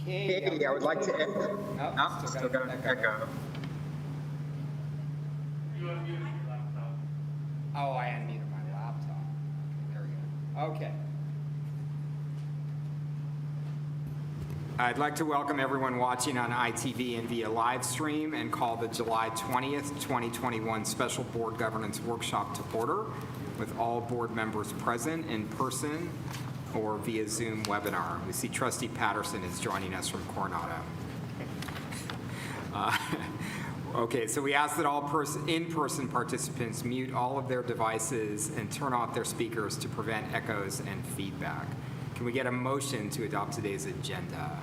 Hey, I would like to. Still got an echo. You unmuted your laptop. Oh, I unmuted my laptop. Okay, there we go. Okay. I'd like to welcome everyone watching on ITV and via live stream and call the July 20th, 2021 Special Board Governance Workshop to order with all board members present in person or via Zoom webinar. We see Trustee Patterson is joining us from Coronado. Okay, so we ask that all in-person participants mute all of their devices and turn off their speakers to prevent echoes and feedback. Can we get a motion to adopt today's agenda?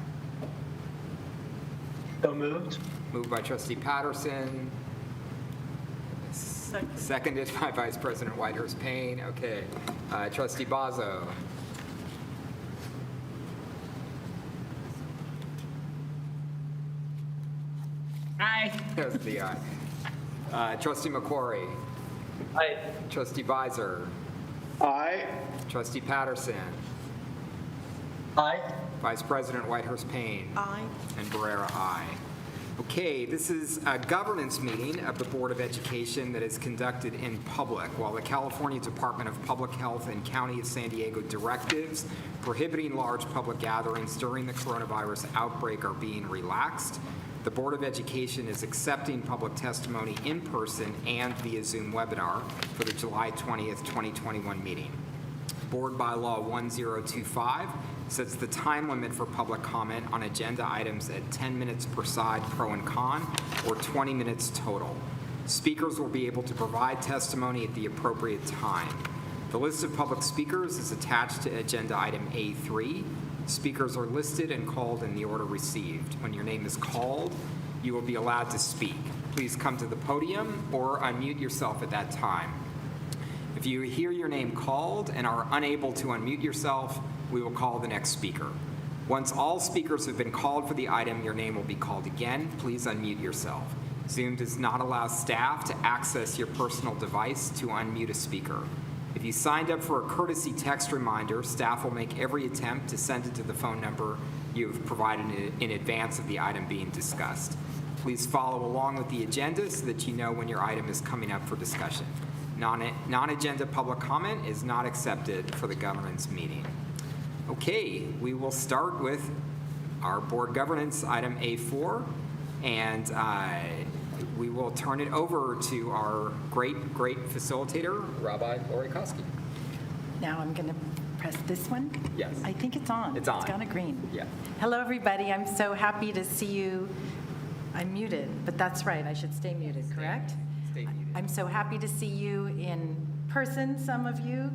So moved. Moved by Trustee Patterson. Seconded by Vice President Whitehurst Payne. Okay. Trustee Bazzo. Aye. That's the aye. Trustee McQuarrie. Aye. Trustee Visor. Aye. Trustee Patterson. Aye. Vice President Whitehurst Payne. Aye. And Barrera, aye. Okay, this is a governance meeting of the Board of Education that is conducted in public while the California Department of Public Health and County of San Diego directives prohibiting large public gatherings during the coronavirus outbreak are being relaxed. The Board of Education is accepting public testimony in person and via Zoom webinar for the July 20th, 2021 meeting. Board Bylaw 1025 sets the time limit for public comment on agenda items at 10 minutes per side, pro and con, or 20 minutes total. Speakers will be able to provide testimony at the appropriate time. The list of public speakers is attached to agenda item A3. Speakers are listed and called in the order received. When your name is called, you will be allowed to speak. Please come to the podium or unmute yourself at that time. If you hear your name called and are unable to unmute yourself, we will call the next speaker. Once all speakers have been called for the item, your name will be called again. Please unmute yourself. Zoom does not allow staff to access your personal device to unmute a speaker. If you signed up for a courtesy text reminder, staff will make every attempt to send it to the phone number you have provided in advance of the item being discussed. Please follow along with the agenda so that you know when your item is coming up for discussion. Non-agenda public comment is not accepted for the governance meeting. Okay, we will start with our board governance item A4, and we will turn it over to our great facilitator, Rabbi Lori Koski. Now I'm going to press this one. Yes. I think it's on. It's on. It's got a green. Yeah. Hello, everybody. I'm so happy to see you. I'm muted, but that's right. I should stay muted, correct? Stay muted. I'm so happy to see you in person, some of you,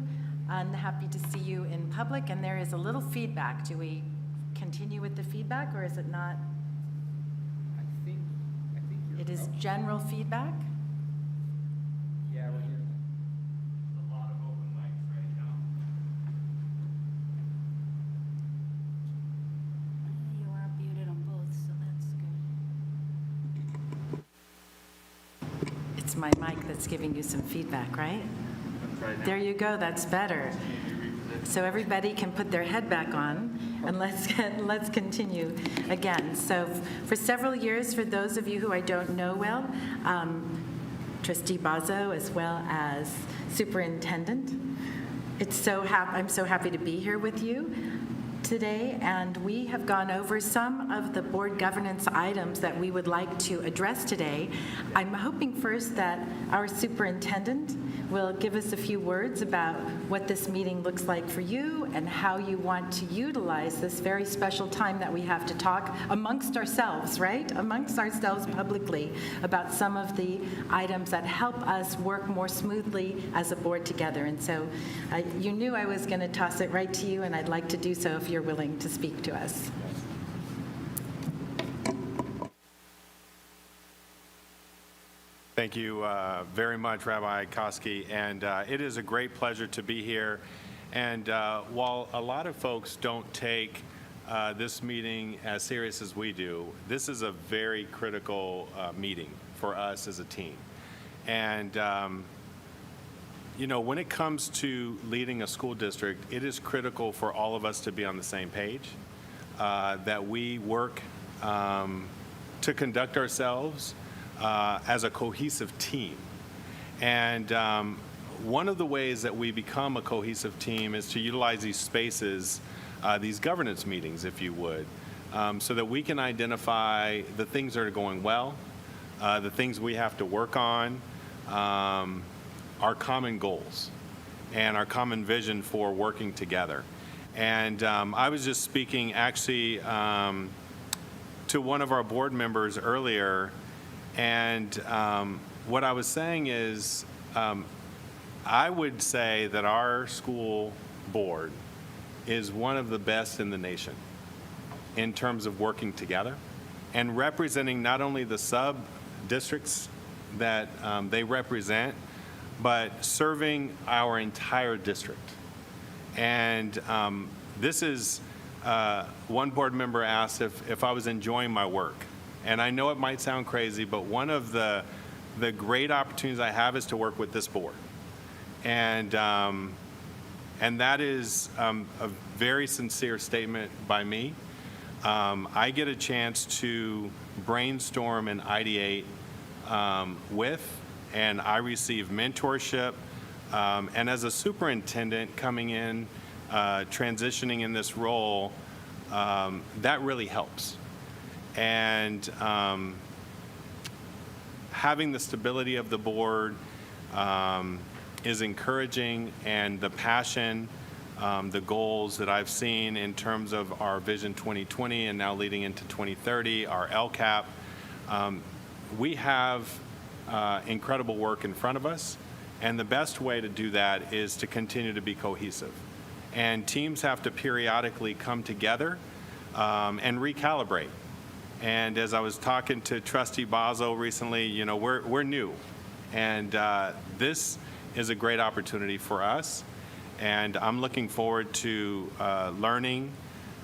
and happy to see you in public. And there is a little feedback. Do we continue with the feedback, or is it not? I think you're. It is general feedback. Yeah, we're here. There's a lot of open mics right now. You are muted on both, so that's good. It's my mic that's giving you some feedback, right? That's right now. There you go. That's better. So everybody can put their head back on, and let's continue again. So for several years, for those of you who I don't know well, Trustee Bazzo as well as Superintendent, I'm so happy to be here with you today, and we have gone over some of the board governance items that we would like to address today. I'm hoping first that our superintendent will give us a few words about what this meeting looks like for you and how you want to utilize this very special time that we have to talk amongst ourselves, right? Amongst ourselves publicly about some of the items that help us work more smoothly as a board together. And so you knew I was going to toss it right to you, and I'd like to do so if you're willing to speak to us. Thank you very much, Rabbi Koski, and it is a great pleasure to be here. And while a lot of folks don't take this meeting as serious as we do, this is a very critical meeting for us as a team. And you know, when it comes to leading a school district, it is critical for all of us to be on the same page. that we work to conduct ourselves as a cohesive team. And one of the ways that we become a cohesive team is to utilize these spaces, these governance meetings, if you would, so that we can identify the things that are going well, the things we have to work on, our common goals, and our common vision for working together. And I was just speaking actually to one of our board members earlier, and what I was saying is I would say that our school board is one of the best in the nation in terms of working together and representing not only the sub-districts that they represent, but serving our entire district. And this is, one board member asked if I was enjoying my work. And I know it might sound crazy, but one of the great opportunities I have is to work with this board. And that is a very sincere statement by me. I get a chance to brainstorm and ideate with, and I receive mentorship. And as a superintendent coming in, transitioning in this role, that really helps. And having the stability of the board is encouraging, and the passion, the goals that I've seen in terms of our Vision 2020 and now leading into 2030, our LCAP, we have incredible work in front of us, and the best way to do that is to continue to be cohesive. And teams have to periodically come together and recalibrate. And as I was talking to Trustee Bazo recently, you know, we're new, and this is a great opportunity for us. And I'm looking forward to learning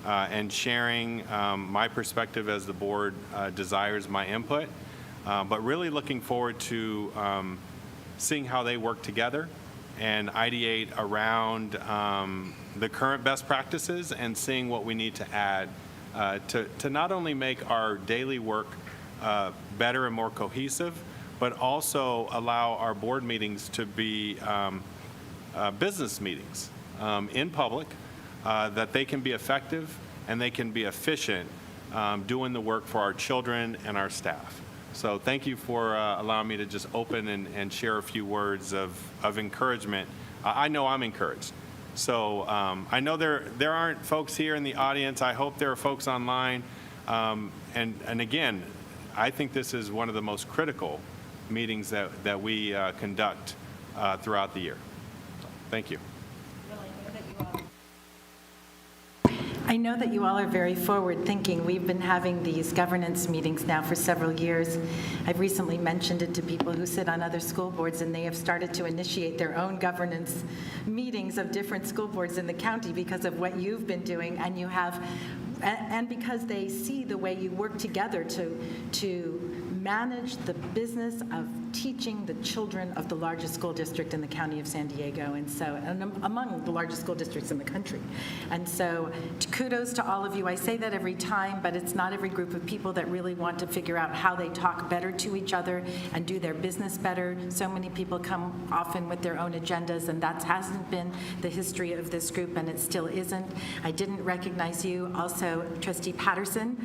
and sharing my perspective as the board desires my input, but really looking forward to seeing how they work together and ideate around the current best practices and seeing what we need to add to not only make our daily work better and more cohesive, but also allow our board meetings to be business meetings in public, that they can be effective and they can be efficient doing the work for our children and our staff. So thank you for allowing me to just open and share a few words of encouragement. I know I'm encouraged. So I know there aren't folks here in the audience. I hope there are folks online. And again, I think this is one of the most critical meetings that we conduct throughout the year. Thank you. I know that you all are very forward-thinking. We've been having these governance meetings now for several years. I've recently mentioned it to people who sit on other school boards, and they have started to initiate their own governance meetings of different school boards in the county because of what you've been doing, and you have, and because they see the way you work together to manage the business of teaching the children of the largest school district in the county of San Diego, and among the largest school districts in the country. And so kudos to all of you. I say that every time, but it's not every group of people that really want to figure out how they talk better to each other and do their business better. So many people come often with their own agendas, and that hasn't been the history of this group, and it still isn't. I didn't recognize you. Also, Trustee Patterson.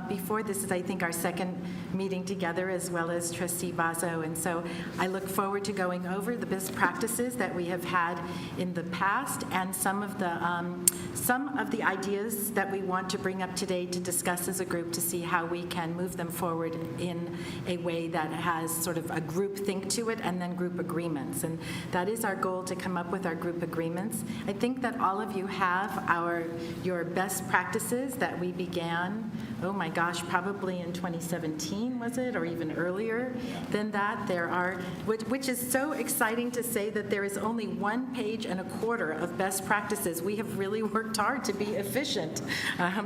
Before, this is, I think, our second meeting together, as well as Trustee Bazo. And so I look forward to going over the best practices that we have had in the past and some of the ideas that we want to bring up today to discuss as a group to see how we can move them forward in a way that has sort of a group think to it and then group agreements. And that is our goal, to come up with our group agreements. I think that all of you have your best practices that we began, oh my gosh, probably in 2017, was it? Or even earlier than that. There are, which is so exciting to say that there is only 1.25 pages of best practices. We have really worked hard to be efficient,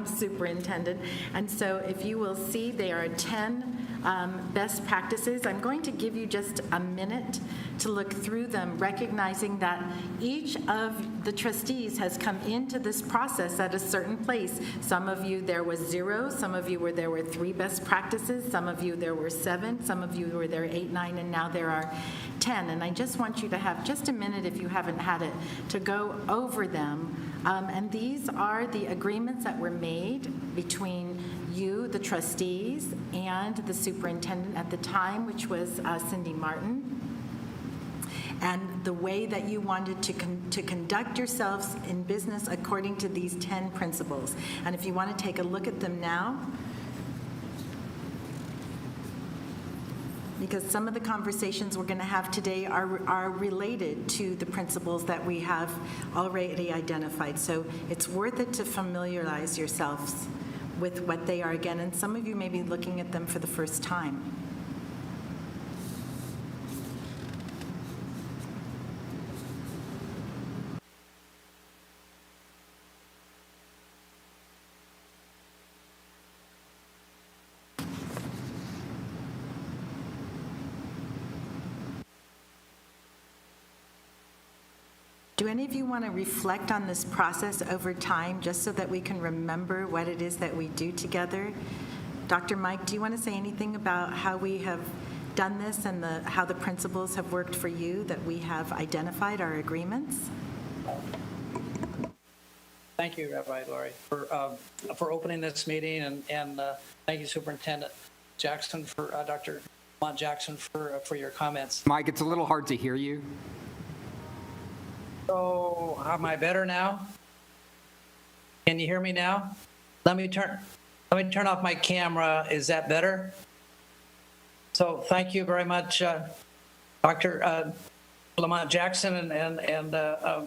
Superintendent. And so if you will see, there are 10 best practices. I'm going to give you just a minute to look through them, recognizing that each of the trustees has come into this process at a certain place. Some of you, there was 0. Some of you, there were 3 best practices. Some of you, there were 7. Some of you, there 8, 9, and now there are 10. And I just want you to have just a minute, if you haven't had it, to go over them. And these are the agreements that were made between you, the trustees, and the superintendent at the time, which was Cindy Martin, and the way that you wanted to conduct yourselves in business according to these 10 principles. And if you want to take a look at them now, because some of the conversations we're going to have today are related to the principles that we have already identified. So it's worth it to familiarize yourselves with what they are again, and some of you may be looking at them for the first time. Do any of you want to reflect on this process over time, just so that we can remember what it is that we do together? Dr. Mike, do you want to say anything about how we have done this and how the principles have worked for you, that we have identified our agreements? Thank you, Rabbi Laurie, for opening this meeting, and thank you, Superintendent Jackson, for Dr. Mont Jackson, for your comments. Mike, it's a little hard to hear you. So, am I better now? Can you hear me now? Let me turn off my camera. Is that better? So, thank you very much, Dr. Lamont Jackson and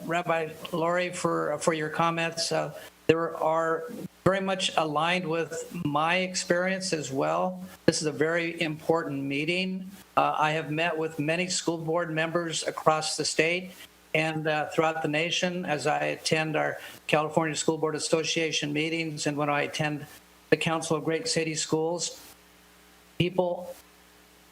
Rabbi Laurie, for your comments. They are very much aligned with my experience as well. This is a very important meeting. I have met with many school board members across the state and throughout the nation as I attend our California School Board Association meetings and when I attend the Council of Great City Schools.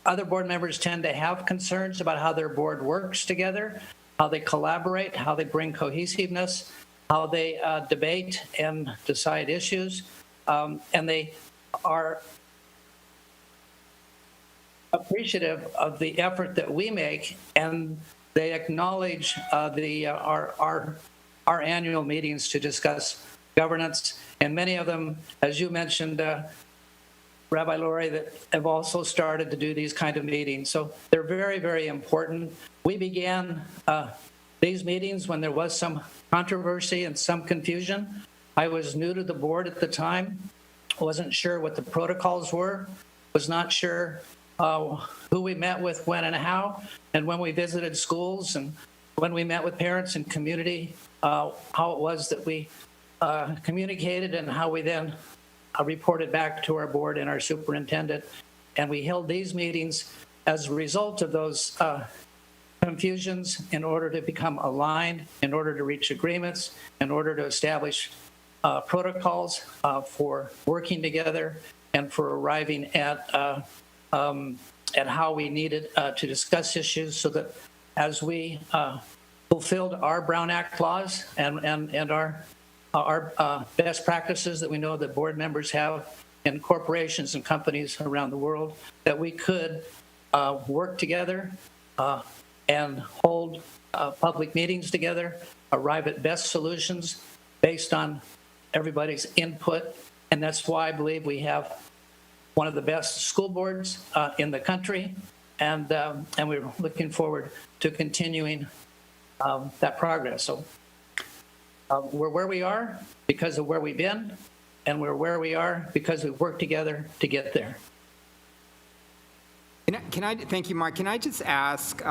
Other board members tend to have concerns about how their board works together, how they collaborate, how they bring cohesiveness, how they debate and decide issues, and they are appreciative of the effort that we make, and they acknowledge our annual meetings to discuss governance, and many of them, as you mentioned, Rabbi Laurie, that have also started to do these kind of meetings. So they're very, very important. We began these meetings when there was some controversy and some confusion. I was new to the board at the time, wasn't sure what the protocols were, was not sure who we met with, when and how, and when we visited schools and when we met with parents and community, how it was that we communicated and how we then reported back to our board and our superintendent. And we held these meetings as a result of those confusions in order to become aligned, in order to reach agreements, in order to establish protocols for working together and for arriving at how we needed to discuss issues, so that as we fulfilled our Brown Act laws and our best practices that we know that board members have in corporations and companies around the world, that we could work together and hold public meetings together, arrive at best solutions based on everybody's input. And that's why I believe we have one of the best school boards in the country, and we're looking forward to continuing that progress. So we're where we are because of where we've been, and we're where we are because we've worked together to get there. Thank you, Mike. Can I just ask,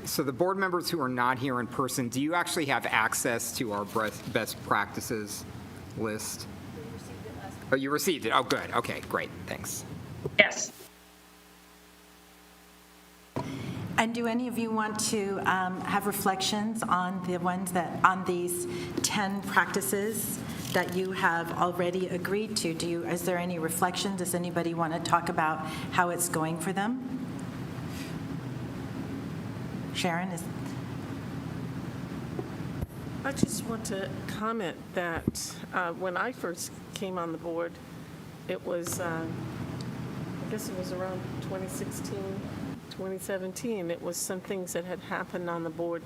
so the board members who are not here in person, do you actually have access to our best practices list? Oh, you received it. Oh, good. Okay, great. Thanks. Yes. And do any of you want to have reflections on on these 10 practices that you have already agreed to? Is there any reflection? Does anybody want to talk about how it's going for them? Sharon is. I just want to comment that when I first came on the board, it was, I guess it was around 2016, 2017. It was some things that had happened on the board,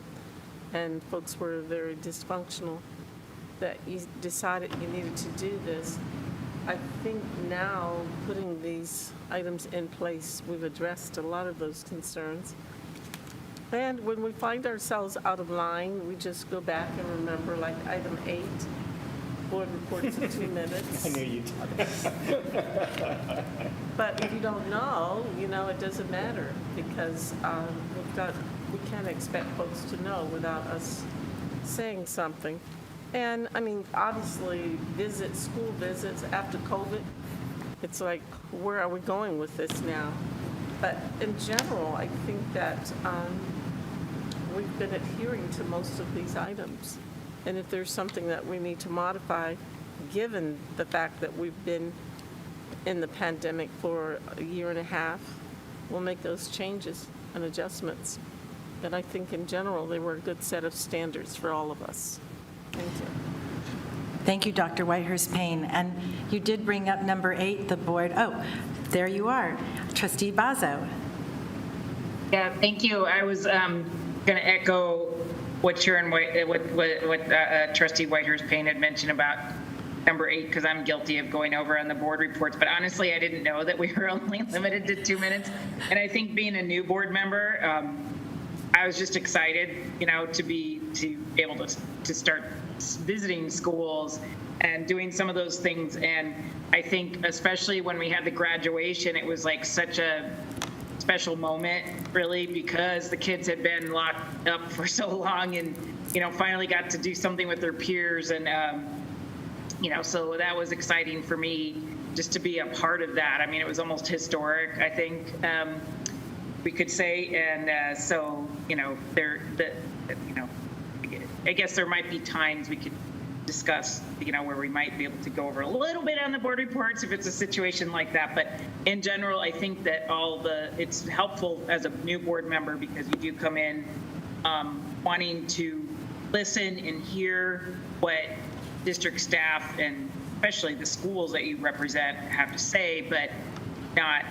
and folks were very dysfunctional, that you decided you needed to do this. I think now, putting these items in place, we've addressed a lot of those concerns. And when we find ourselves out of line, we just go back and remember, like item 8, board reports in 2 minutes. I knew you'd talk about But if you don't know, it doesn't matter, because we can't expect folks to know without us saying something. And, I mean, obviously, school visits after COVID, it's like, where are we going with this now? But in general, I think that we've been adhering to most of these items. And if there's something that we need to modify, given the fact that we've been in the pandemic for a year and a half, we'll make those changes and adjustments. But I think in general, they were a good set of standards for all of us. Thank you. Thank you, Dr. Whitehurst-Payne. And you did bring up number 8, the board. Oh, there you are. Trustee Bazo. Yeah, thank you. I was going to echo what Sharon what Trustee Whitehurst-Payne had mentioned about number 8, because I'm guilty of going over on the board reports. But honestly, I didn't know that we were only limited to 2 minutes. And I think being a new board member, I was just excited, to be able to start visiting schools and doing some of those things. And I think especially when we had the graduation, it was like such a special moment, really, because the kids had been locked up for so long and, finally got to do something with their peers. And, so that was exciting for me just to be a part of that. I mean, it was almost historic, I think, we could say. And so, I guess there might be times we could discuss, where we might be able to go over a little bit on the board reports if it's a situation like that. But in general, I think that it's helpful as a new board member, because you do come in wanting to listen and hear what district staff and especially the schools that you represent have to say, but not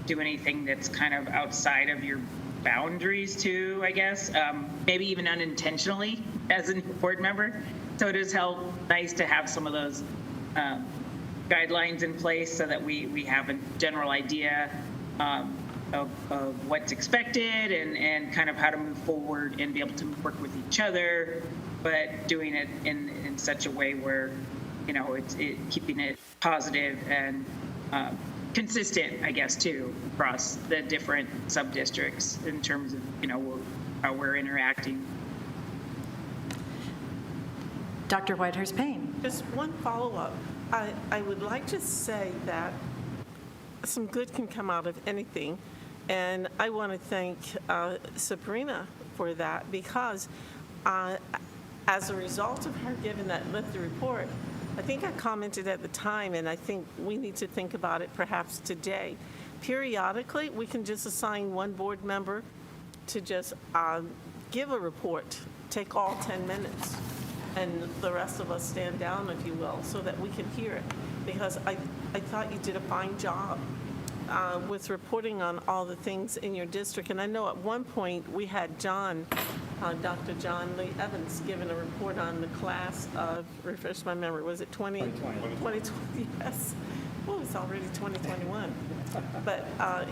do anything that's kind of outside of your boundaries too, I guess, maybe even unintentionally as a board member. So it is nice to have some of those guidelines in place so that we have a general idea of what's expected and kind of how to move forward and be able to work with each other, but doing it in such a way where, it's keeping it positive and consistent, I guess, too, across the different sub-districts in terms of, how we're interacting. Dr. Whitehurst-Payne. Just one follow-up. I would like to say that some good can come out of anything, and I want to thank Sabrina for that, because as a result of her giving that lengthy report, I think I commented at the time, and I think we need to think about it perhaps today. Periodically, we can just assign one board member to just give a report, take all 10 minutes, and the rest of us stand down, if you will, so that we can hear it. Because I thought you did a fine job with reporting on all the things in your district. And I know at one point we had Dr. John Lee Evans giving a report on the class of, refresh my memory, was it 2020, yes. Oh, it's already 2021. But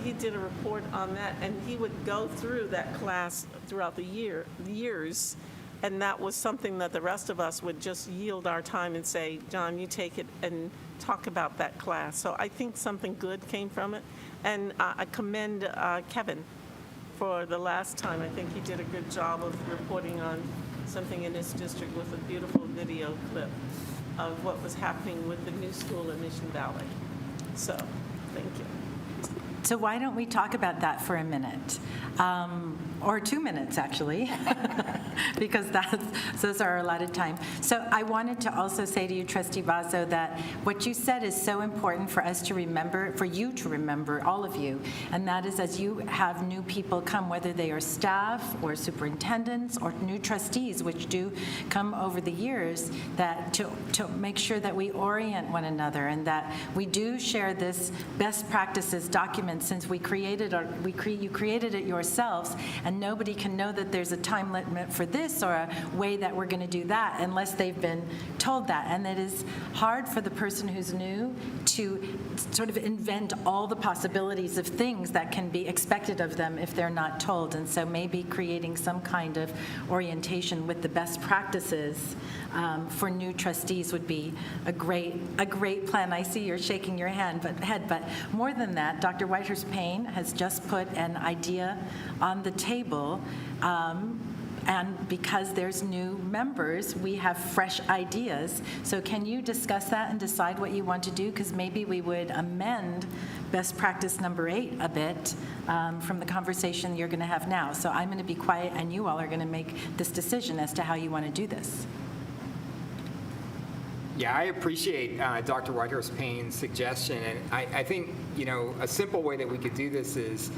he did a report on that, and he would go through that class throughout the years. And that was something that the rest of us would just yield our time and say, John, you take it and talk about that class. So I think something good came from it. And I commend Kevin for the last time. I think he did a good job of reporting on something in his district with a beautiful video clip of what was happening with the new school in Mission Valley. So, thank you. So why don't we talk about that for a minute? or 2 minutes, actually, because those are allotted time. So I wanted to also say to you, Trustee Vaso, that what you said is so important for us to remember, for you to remember, all of you, and that is as you have new people come, whether they are staff or superintendents or new trustees, which do come over the years, that to make sure that we orient one another and that we do share this best practices document, since you created it yourselves, and nobody can know that there's a time limit for this or a way that we're going to do that unless they've been told that. And it is hard for the person who's new to sort of invent all the possibilities of things that can be expected of them if they're not told. And so maybe creating some kind of orientation with the best practices for new trustees would be a great plan. I see you're shaking your head, but more than that, Dr. Whitehurst-Payne has just put an idea on the table, and because there's new members, we have fresh ideas. So can you discuss that and decide what you want to do? Because maybe we would amend best practice number 8 a bit from the conversation you're going to have now. So I'm going to be quiet, and you all are going to make this decision as to how you want to do this. Yeah, I appreciate Dr. Whitehurst-Payne's suggestion, and I think, a simple way that we could do this is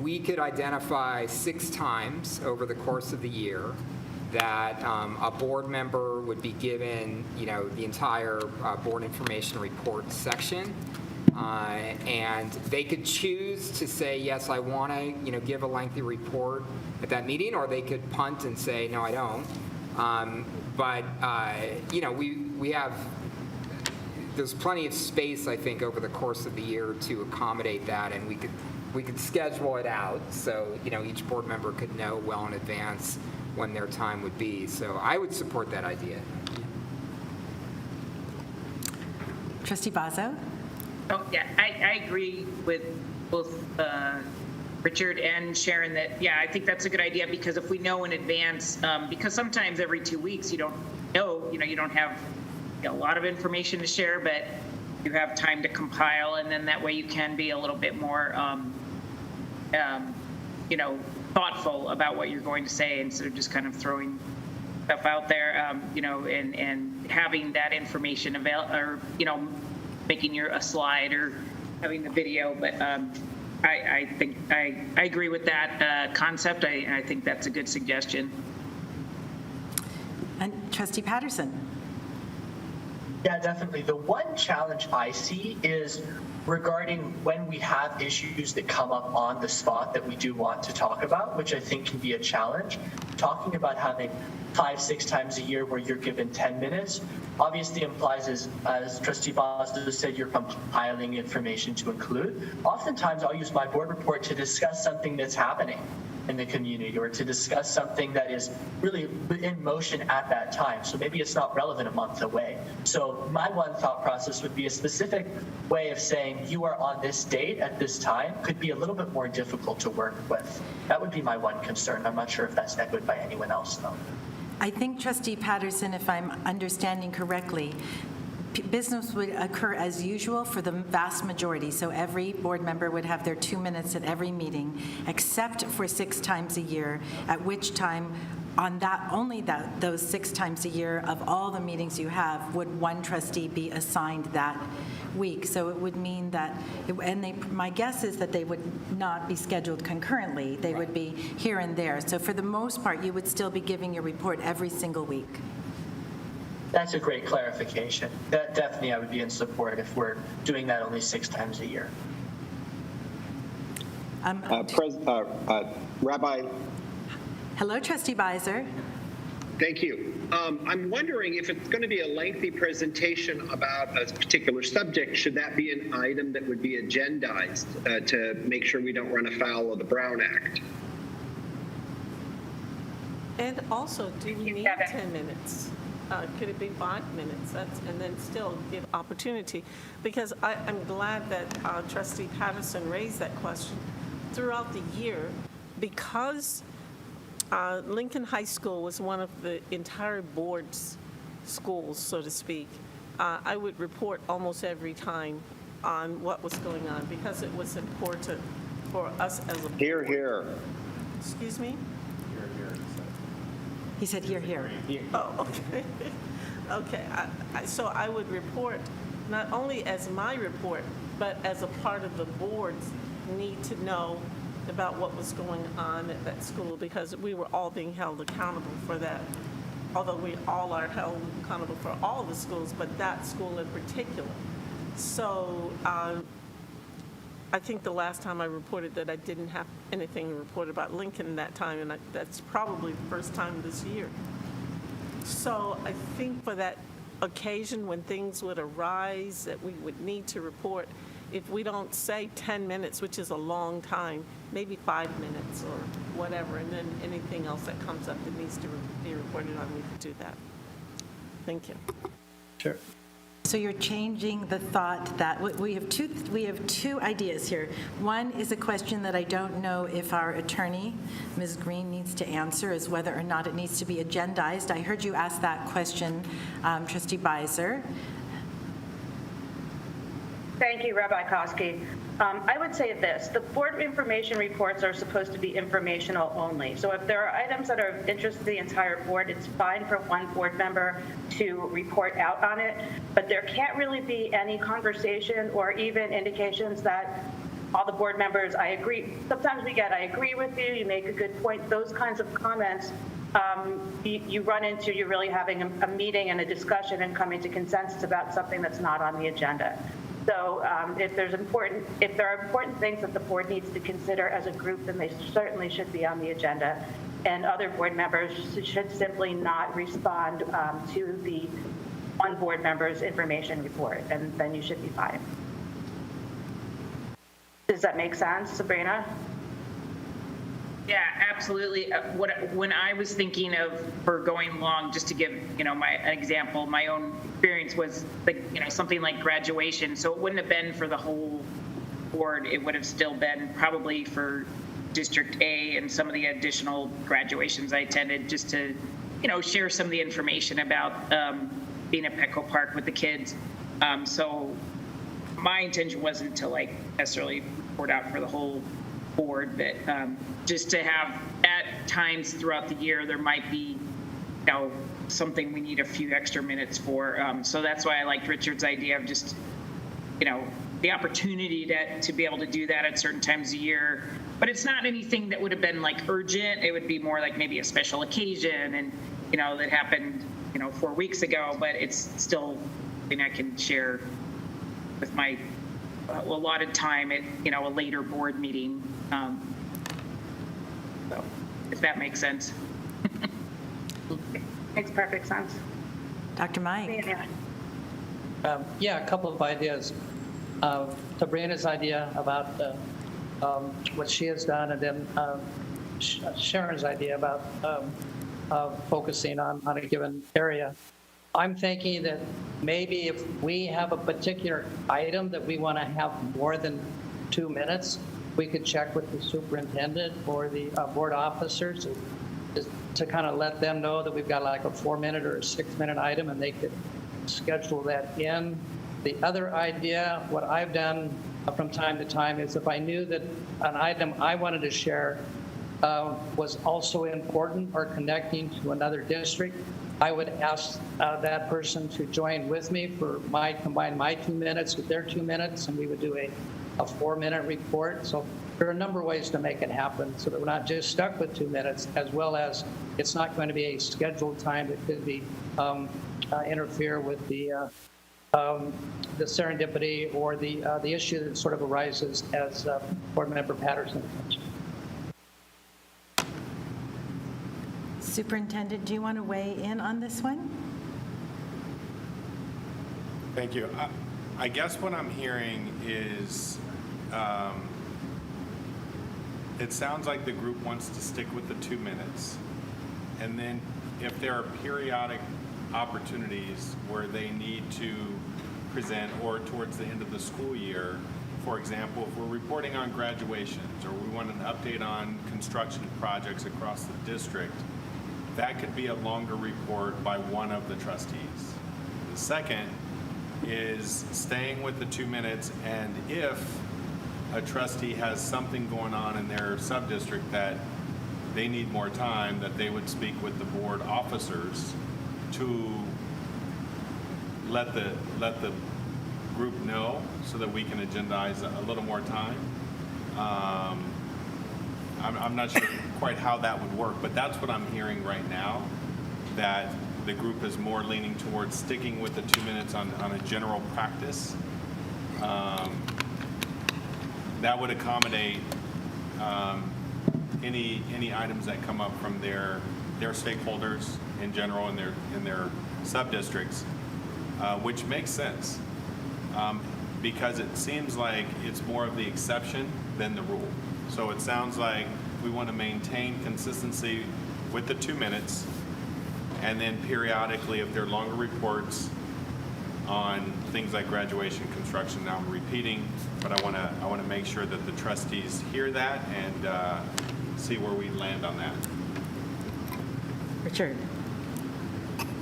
we could identify 6 times over the course of the year that a board member would be given, the entire board information report section, and they could choose to say, yes, I want to, give a lengthy report at that meeting, or they could punt and say, no, I don't. But we have, there's plenty of space, I think, over the course of the year to accommodate that, and we could schedule it out so, each board member could know well in advance when their time would be. So I would support that idea. Trustee Vaso? Oh, yeah, I agree with both Richard and Sharon that, yeah, I think that's a good idea, because if we know in advance, because sometimes every 2 weeks you don't know, you don't have a lot of information to share, but you have time to compile, and then that way you can be a little bit more, thoughtful about what you're going to say instead of just kind of throwing stuff out there, and having that information available, or, making a slide or having the video. But I think I agree with that concept. I think that's a good suggestion. And Trustee Patterson? Yeah, definitely. The one challenge I see is regarding when we have issues that come up on the spot that we do want to talk about, which I think can be a challenge. Talking about having 5-6 times a year where you're given 10 minutes obviously implies, as Trustee Vaso said, you're compiling information to include. Oftentimes I'll use my board report to discuss something that's happening in the community, or to discuss something that is really in motion at that time. So maybe it's not relevant a month away. So my one thought process would be a specific way of saying you are on this date at this time could be a little bit more difficult to work with. That would be my one concern. I'm not sure if that's echoed by anyone else, though. I think, Trustee Patterson, if I'm understanding correctly, business would occur as usual for the vast majority. So every board member would have their 2 minutes at every meeting, except for 6 times a year, at which time on those 6 times a year of all the meetings you have, would one trustee be assigned that week. So it would mean that, my guess is that they would not be scheduled concurrently. They would be here and there. So for the most part, you would still be giving your report every single week. That's a great clarification. That definitely I would be in support if we're doing that only 6 times a year. Rabbi. Hello, Trustee Beiser. Thank you. I'm wondering if it's going to be a lengthy presentation about a particular subject, should that be an item that would be agendized to make sure we don't run afoul of the Brown Act? And also, do we need 10 minutes? Could it be 5 minutes? And then still give opportunity? Because I'm glad that Trustee Patterson raised that question. Throughout the year, because Lincoln High School was one of the entire board's schools, so to speak, I would report almost every time on what was going on, because it was important for us as a board. Hear, hear. Excuse me? He said, here, here. Oh, okay. Okay, so I would report, not only as my report, but as a part of the board's need to know about what was going on at that school, because we were all being held accountable for that. Although we all are held accountable for all the schools, but that school in particular. So I think the last time I reported that I didn't have anything to report about Lincoln that time, and that's probably the first time this year. So I think for that occasion when things would arise that we would need to report, if we don't say 10 minutes, which is a long time, maybe 5 minutes or whatever, and then anything else that comes up that needs to be reported on, we could do that. Thank you. Sure. So you're changing the thought that we have two ideas here. One is a question that I don't know if our attorney, Ms. Green, needs to answer, is whether or not it needs to be agendized. I heard you ask that question, Trustee Beiser. Thank you, Rabbi Koski. I would say this: the board information reports are supposed to be informational only. So if there are items that are of interest to the entire board, it's fine for one board member to report out on it, but there can't really be any conversation or even indications that all the board members, I agree. Sometimes we get, I agree with you, you make a good point. Those kinds of comments, you run into, you're really having a meeting and a discussion and coming to consensus about something that's not on the agenda. So if there are important things that the board needs to consider as a group, then they certainly should be on the agenda. And other board members should simply not respond to the one board member's information report, and then you should be fine. Does that make sense, Sabrina? Yeah, absolutely. When I was thinking of for going long, just to give an example, my own experience was something like graduation. So it wouldn't have been for the whole board. It would have still been probably for District A and some of the additional graduations I attended, just to share some of the information about being at Petco Park with the kids. So my intention wasn't to necessarily report out for the whole board, but just to have at times throughout the year there might be something we need a few extra minutes for. So that's why I liked Richard's idea of just the opportunity to be able to do that at certain times a year. But it's not anything that would have been urgent. It would be more like maybe a special occasion, and that happened 4 weeks ago. But it's still something I can share with my allotted time at a later board meeting. So if that makes sense. Makes perfect sense. Dr. Mike. Yeah, a couple of ideas. Sabrina's idea about what she has done, and then Sharon's idea about focusing on a given area. I'm thinking that maybe if we have a particular item that we want to have more than 2 minutes, we could check with the superintendent or the board officers to kind of let them know that we've got a 4-minute or a 6-minute item, and they could schedule that in. The other idea, what I've done from time to time, is if I knew that an item I wanted to share was also important or connecting to another district, I would ask that person to join with me for combine my 2 minutes with their 2 minutes, and we would do a 4-minute report. So there are a number of ways to make it happen so that we're not just stuck with 2 minutes, as well as it's not going to be a scheduled time that could be interfere with the serendipity or the issue that sort of arises as Board Member Patterson mentioned. Superintendent, do you want to weigh in on this one? Thank you. I guess what I'm hearing is it sounds like the group wants to stick with the 2 minutes. And then if there are periodic opportunities where they need to present, or towards the end of the school year, for example, if we're reporting on graduations or we want an update on construction projects across the district, that could be a longer report by one of the trustees. The second is staying with the 2 minutes, and if a trustee has something going on in their sub-district that they need more time, that they would speak with the board officers to let the group know so that we can agendize a little more time. I'm not sure quite how that would work, but that's what I'm hearing right now, that the group is more leaning towards sticking with the 2 minutes on a general practice. That would accommodate any items that come up from their stakeholders in general in their sub-districts, which makes sense, because it seems like it's more of the exception than the rule. So it sounds like we want to maintain consistency with the 2 minutes, and then periodically, if there are longer reports on things like graduation, construction, now I'm repeating, but I want to make sure that the trustees hear that and see where we land on that. Richard.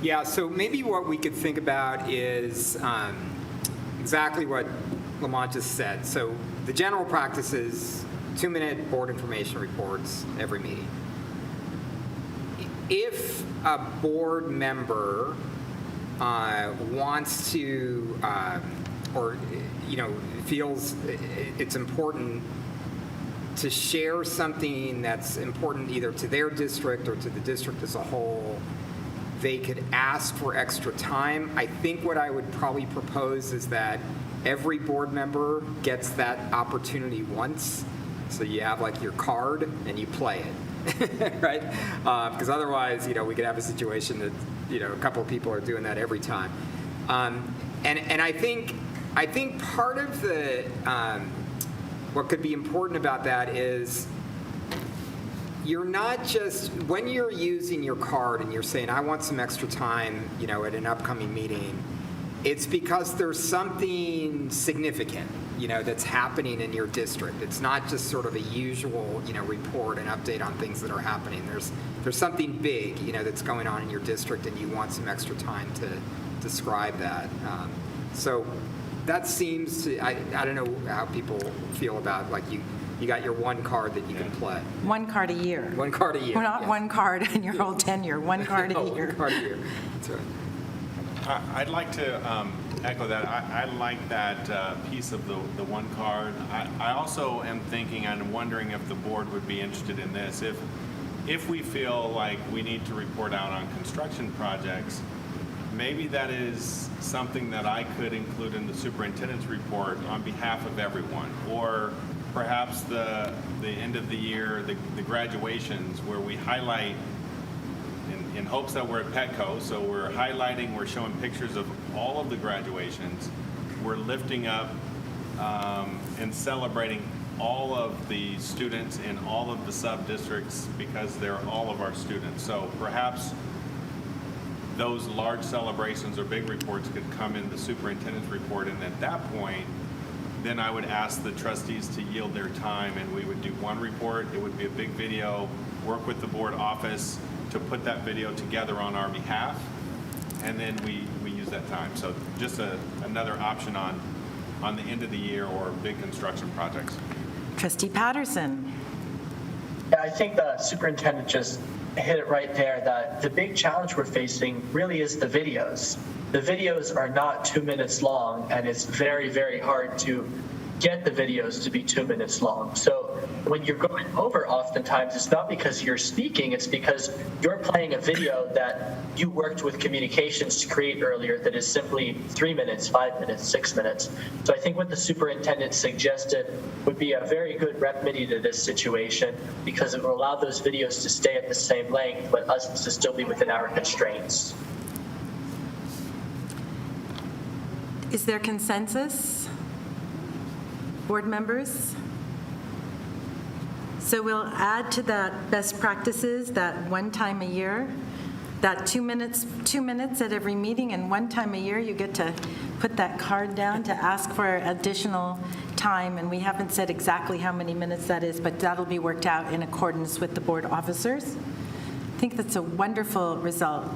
Yeah, so maybe what we could think about is exactly what Lamont just said. So the general practice is 2-minute board information reports every meeting. If a board member wants to, or feels it's important to share something that's important either to their district or to the district as a whole, they could ask for extra time. I think what I would probably propose is that every board member gets that opportunity once. So you have like your card and you play it. Right? Because otherwise, we could have a situation that, a couple of people are doing that every time. And I think part of the, what could be important about that is you're not just, when you're using your card and you're saying, I want some extra time, at an upcoming meeting, it's because there's something significant, that's happening in your district. It's not just sort of a usual, report and update on things that are happening. There's something big, that's going on in your district, and you want some extra time to describe that. So that seems to, I don't know how people feel about, like, you got your one card that you can play. One card a year. One card a year. Well, not yes. one card in your whole tenure, one card a year. One card a year. That's right. I'd like to echo that. I like that piece of the one card. I also am thinking and wondering if the board would be interested in this. If we feel like we need to report out on construction projects, maybe that is something that I could include in the superintendent's report on behalf of everyone. Or perhaps the end of the year, the graduations, where we highlight, in hopes that we're at Petco, so we're highlighting, we're showing pictures of all of the graduations. We're lifting up and celebrating all of the students in all of the sub-districts because they're all of our students. So perhaps those large celebrations or big reports could come in the superintendent's report, and at that point, then I would ask the trustees to yield their time, and we would do one report. It would be a big video, work with the board office to put that video together on our behalf, and then we use that time. So just another option on the end of the year or big construction projects. Trustee Patterson. Yeah, I think the superintendent just hit it right there, that the big challenge we're facing really is the videos. The videos are not 2 minutes long, and it's very, very hard to get the videos to be 2 minutes long. So when you're going over, oftentimes it's not because you're speaking, it's because you're playing a video that you worked with communications to create earlier that is simply 3 minutes, 5 minutes, 6 minutes. So I think what the superintendent suggested would be a very good remedy to this situation, because it will allow those videos to stay at the same length, but us to still be within our constraints. Is there consensus? Board members? So we'll add to that best practices, that one time a year, that 2 minutes at every meeting, and one time a year you get to put that card down to ask for additional time, and we haven't said exactly how many minutes that is, but that'll be worked out in accordance with the board officers. I think that's a wonderful result.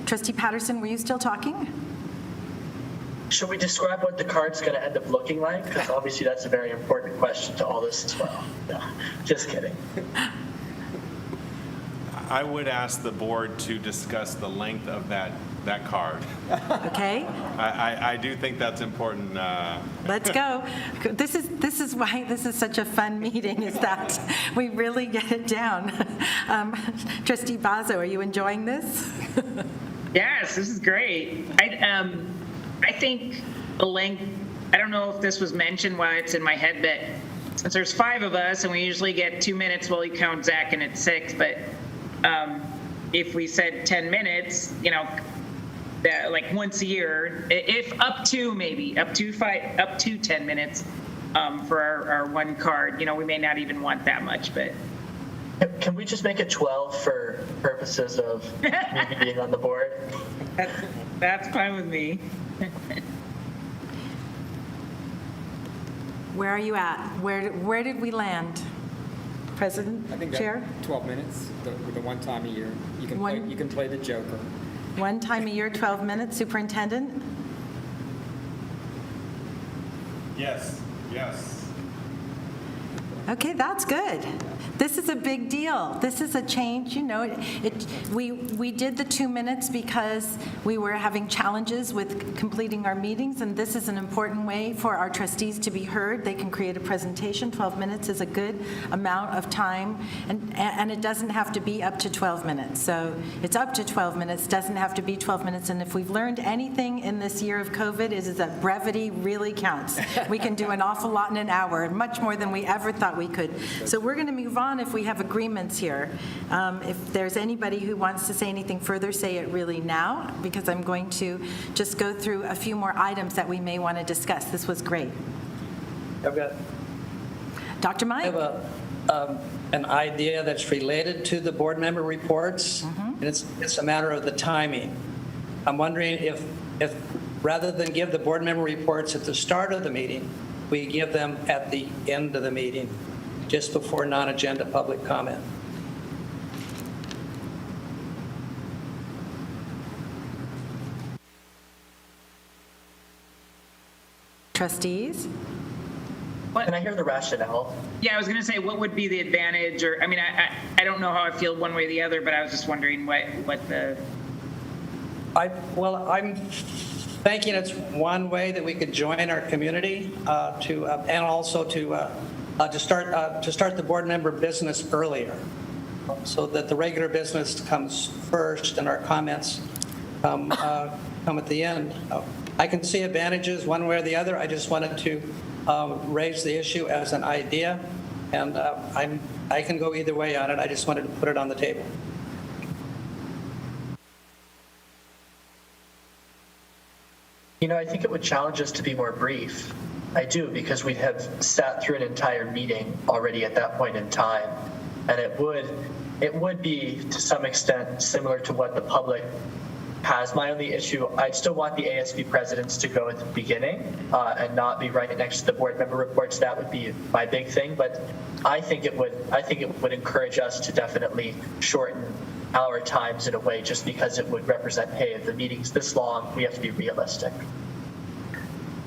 Trustee Patterson, were you still talking? Should we describe what the card's going to end up looking like? Because obviously that's a very important question to all this as well. No, just kidding. I would ask the board to discuss the length of that card. Okay? I do think that's important. Let's go. This is why this is such a fun meeting, is that we really get it down. Trustee Bazo, are you enjoying this? Yes, this is great. I think the length, I don't know if this was mentioned while it's in my head, but since there's 5 of us and we usually get 2 minutes, well, you count Zach and it's 6, but if we said 10 minutes, you know, that like once a year, if up to 10 minutes for our one card, you know, we may not even want that much, but. Can we just make it 12 for purposes of me being on the board? That's fine with me. Where are you at? Where did we land? President, I think Chair? 12 minutes, the one time a year. You can play the Joker. One time a year, 12 minutes, Superintendent? Yes. Okay, that's good. This is a big deal. This is a change, you know. We did the 2 minutes because we were having challenges with completing our meetings, and this is an important way for our trustees to be heard. They can create a presentation. 12 minutes is a good amount of time, and it doesn't have to be up to 12 minutes. So it's up to 12 minutes, doesn't have to be 12 minutes. And if we've learned anything in this year of COVID, is that brevity really counts. We can do an awful lot in an hour, much more than we ever thought we could. So we're going to move on if we have agreements here. If there's anybody who wants to say anything further, say it really now, because I'm going to just go through a few more items that we may want to discuss. This was great. I've got Dr. Mike? I have an idea that's related to the board member reports, and it's a matter of the timing. I'm wondering if rather than give the board member reports at the start of the meeting, we give them at the end of the meeting, just before non-agenda public comment. Trustees? Can I hear the rationale? Yeah, I was going to say, what would be the advantage? Or, I mean, I don't know how I feel one way or the other, but I was just wondering what the. I'm thinking it's one way that we could join our community and also to start the board member business earlier, so that the regular business comes first and our comments come at the end. I can see advantages one way or the other. I just wanted to raise the issue as an idea, and I can go either way on it. I just wanted to put it on the table. You know, I think it would challenge us to be more brief. I do, because we'd have sat through an entire meeting already at that point in time. And it would be, to some extent, similar to what the public has. My only issue, I'd still want the ASB presidents to go at the beginning and not be right next to the board member reports. That would be my big thing. But I think it would encourage us to definitely shorten our times in a way, just because it would represent, hey, if the meeting's this long, we have to be realistic.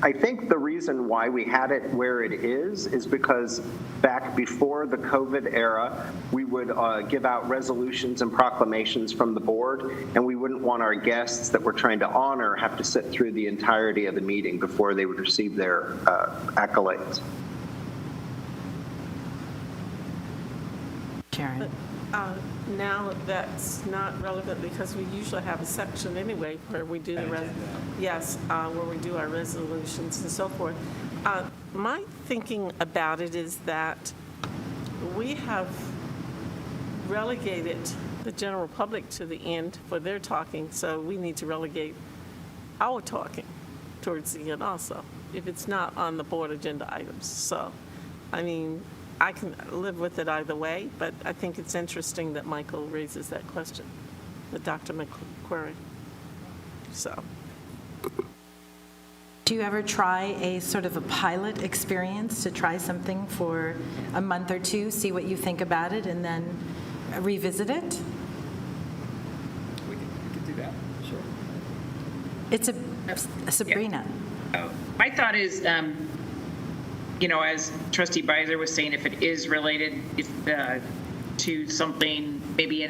I think the reason why we had it where it is because back before the COVID era, we would give out resolutions and proclamations from the board, and we wouldn't want our guests that we're trying to honor have to sit through the entirety of the meeting before they would receive their accolades. Karen? Now that's not relevant, because we usually have a section anyway where we do where we do our resolutions and so forth. My thinking about it is that we have relegated the general public to the end for their talking, so we need to relegate our talking towards the end also, if it's not on the board agenda items. So, I mean, I can live with it either way, but I think it's interesting that Michael raises that question with Dr. McQuarrie. So. Do you ever try a sort of a pilot experience to try something for a month or two, see what you think about it, and then revisit it? We could do that, sure. It's a Sabrina. Yeah. My thought is, you know, as Trustee Beiser was saying, if it is related to something maybe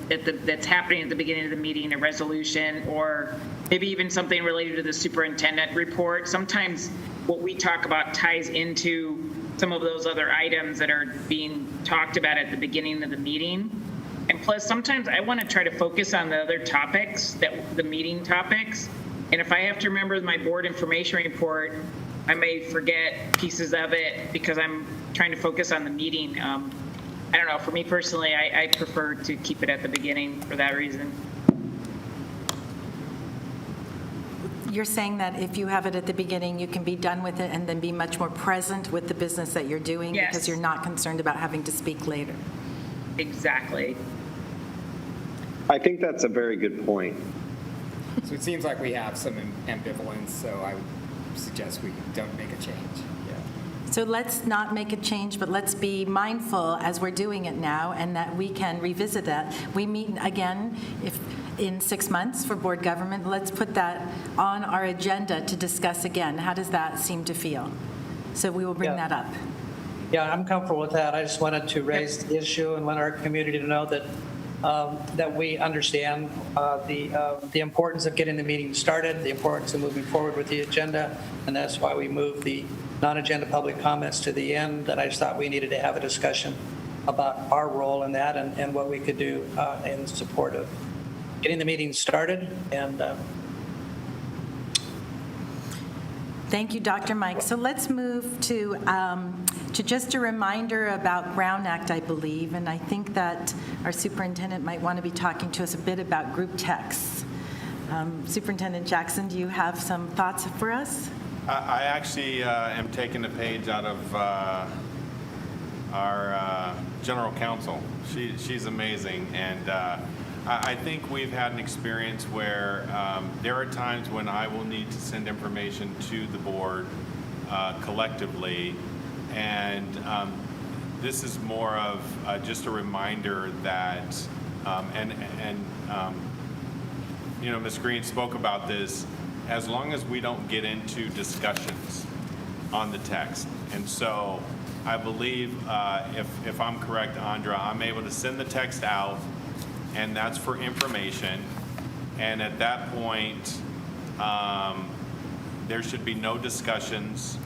that's happening at the beginning of the meeting, a resolution, or maybe even something related to the superintendent report. Sometimes what we talk about ties into some of those other items that are being talked about at the beginning of the meeting. And plus, sometimes I want to try to focus on the other topics, the meeting topics. And if I have to remember my board information report, I may forget pieces of it because I'm trying to focus on the meeting. I don't know, for me personally, I prefer to keep it at the beginning for that reason. You're saying that if you have it at the beginning, you can be done with it and then be much more present with the business that you're doing Yes. because you're not concerned about having to speak later. Exactly. I think that's a very good point. So it seems like we have some ambivalence, so I would suggest we don't make a change. So let's not make a change, but let's be mindful as we're doing it now and that we can revisit that. We meet again in 6 months for board government. Let's put that on our agenda to discuss again. How does that seem to feel? So we will bring that up. Yeah, I'm comfortable with that. I just wanted to raise the issue and want our community to know that that we understand the importance of getting the meeting started, the importance of moving forward with the agenda, and that's why we moved the non-agenda public comments to the end. That I just thought we needed to have a discussion about our role in that and what we could do in support of getting the meeting started. And Thank you, Dr. Mike. So let's move to just a reminder about Brown Act, I believe, and I think that our superintendent might want to be talking to us a bit about group texts. Superintendent Jackson, do you have some thoughts for us? I actually am taking a page out of our general counsel. She's amazing, and I think we've had an experience where there are times when I will need to send information to the board collectively, and this is more of just a reminder that, you know, Ms. Green spoke about this, as long as we don't get into discussions on the text. And so I believe, if I'm correct, Andra, I'm able to send the text out, and that's for information. And at that point, there should be no discussions.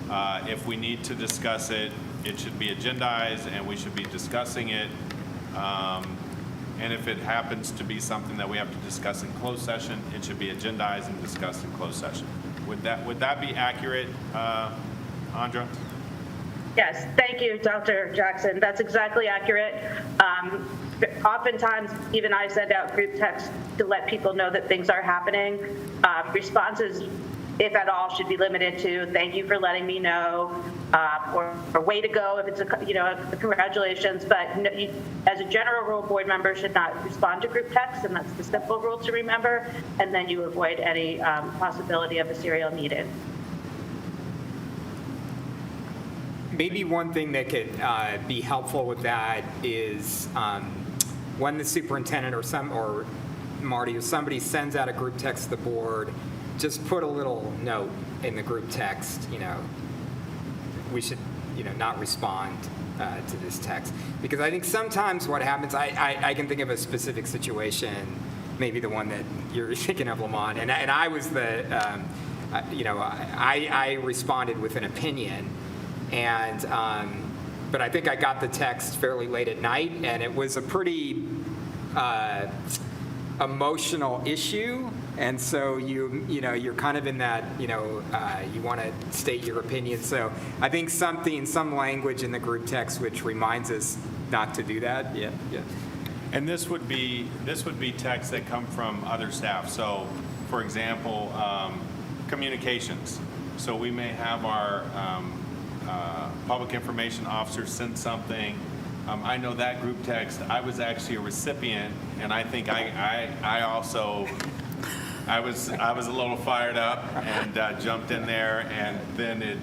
If we need to discuss it, it should be agendized, and we should be discussing it. And if it happens to be something that we have to discuss in closed session, it should be agendized and discussed in closed session. Would that be accurate, Andra? Yes, thank you, Dr. Jackson. That's exactly accurate. Oftentimes, even I send out group texts to let people know that things are happening. Responses, if at all, should be limited to "thank you for letting me know," or "way to go" if it's a congratulations. But as a general rule, board members should not respond to group texts, and that's the simple rule to remember. And then you avoid any possibility of a serial meeting. Maybe one thing that could be helpful with that is when the superintendent or Marty or somebody sends out a group text to the board, just put a little note in the group text, we should, not respond to this text. Because I think sometimes what happens, I can think of a specific situation, maybe the one that you're thinking of, Lamont, and I was I responded with an opinion. And, but I think I got the text fairly late at night, and it was a pretty emotional issue. And so you're kind of in that, you want to state your opinion. So I think some language in the group text which reminds us not to do that. Yeah. And this would be texts that come from other staff. So, for example, communications. So we may have our public information officer send something. I know that group text, I was actually a recipient, and I think I also, I was a little fired up and jumped in there, and then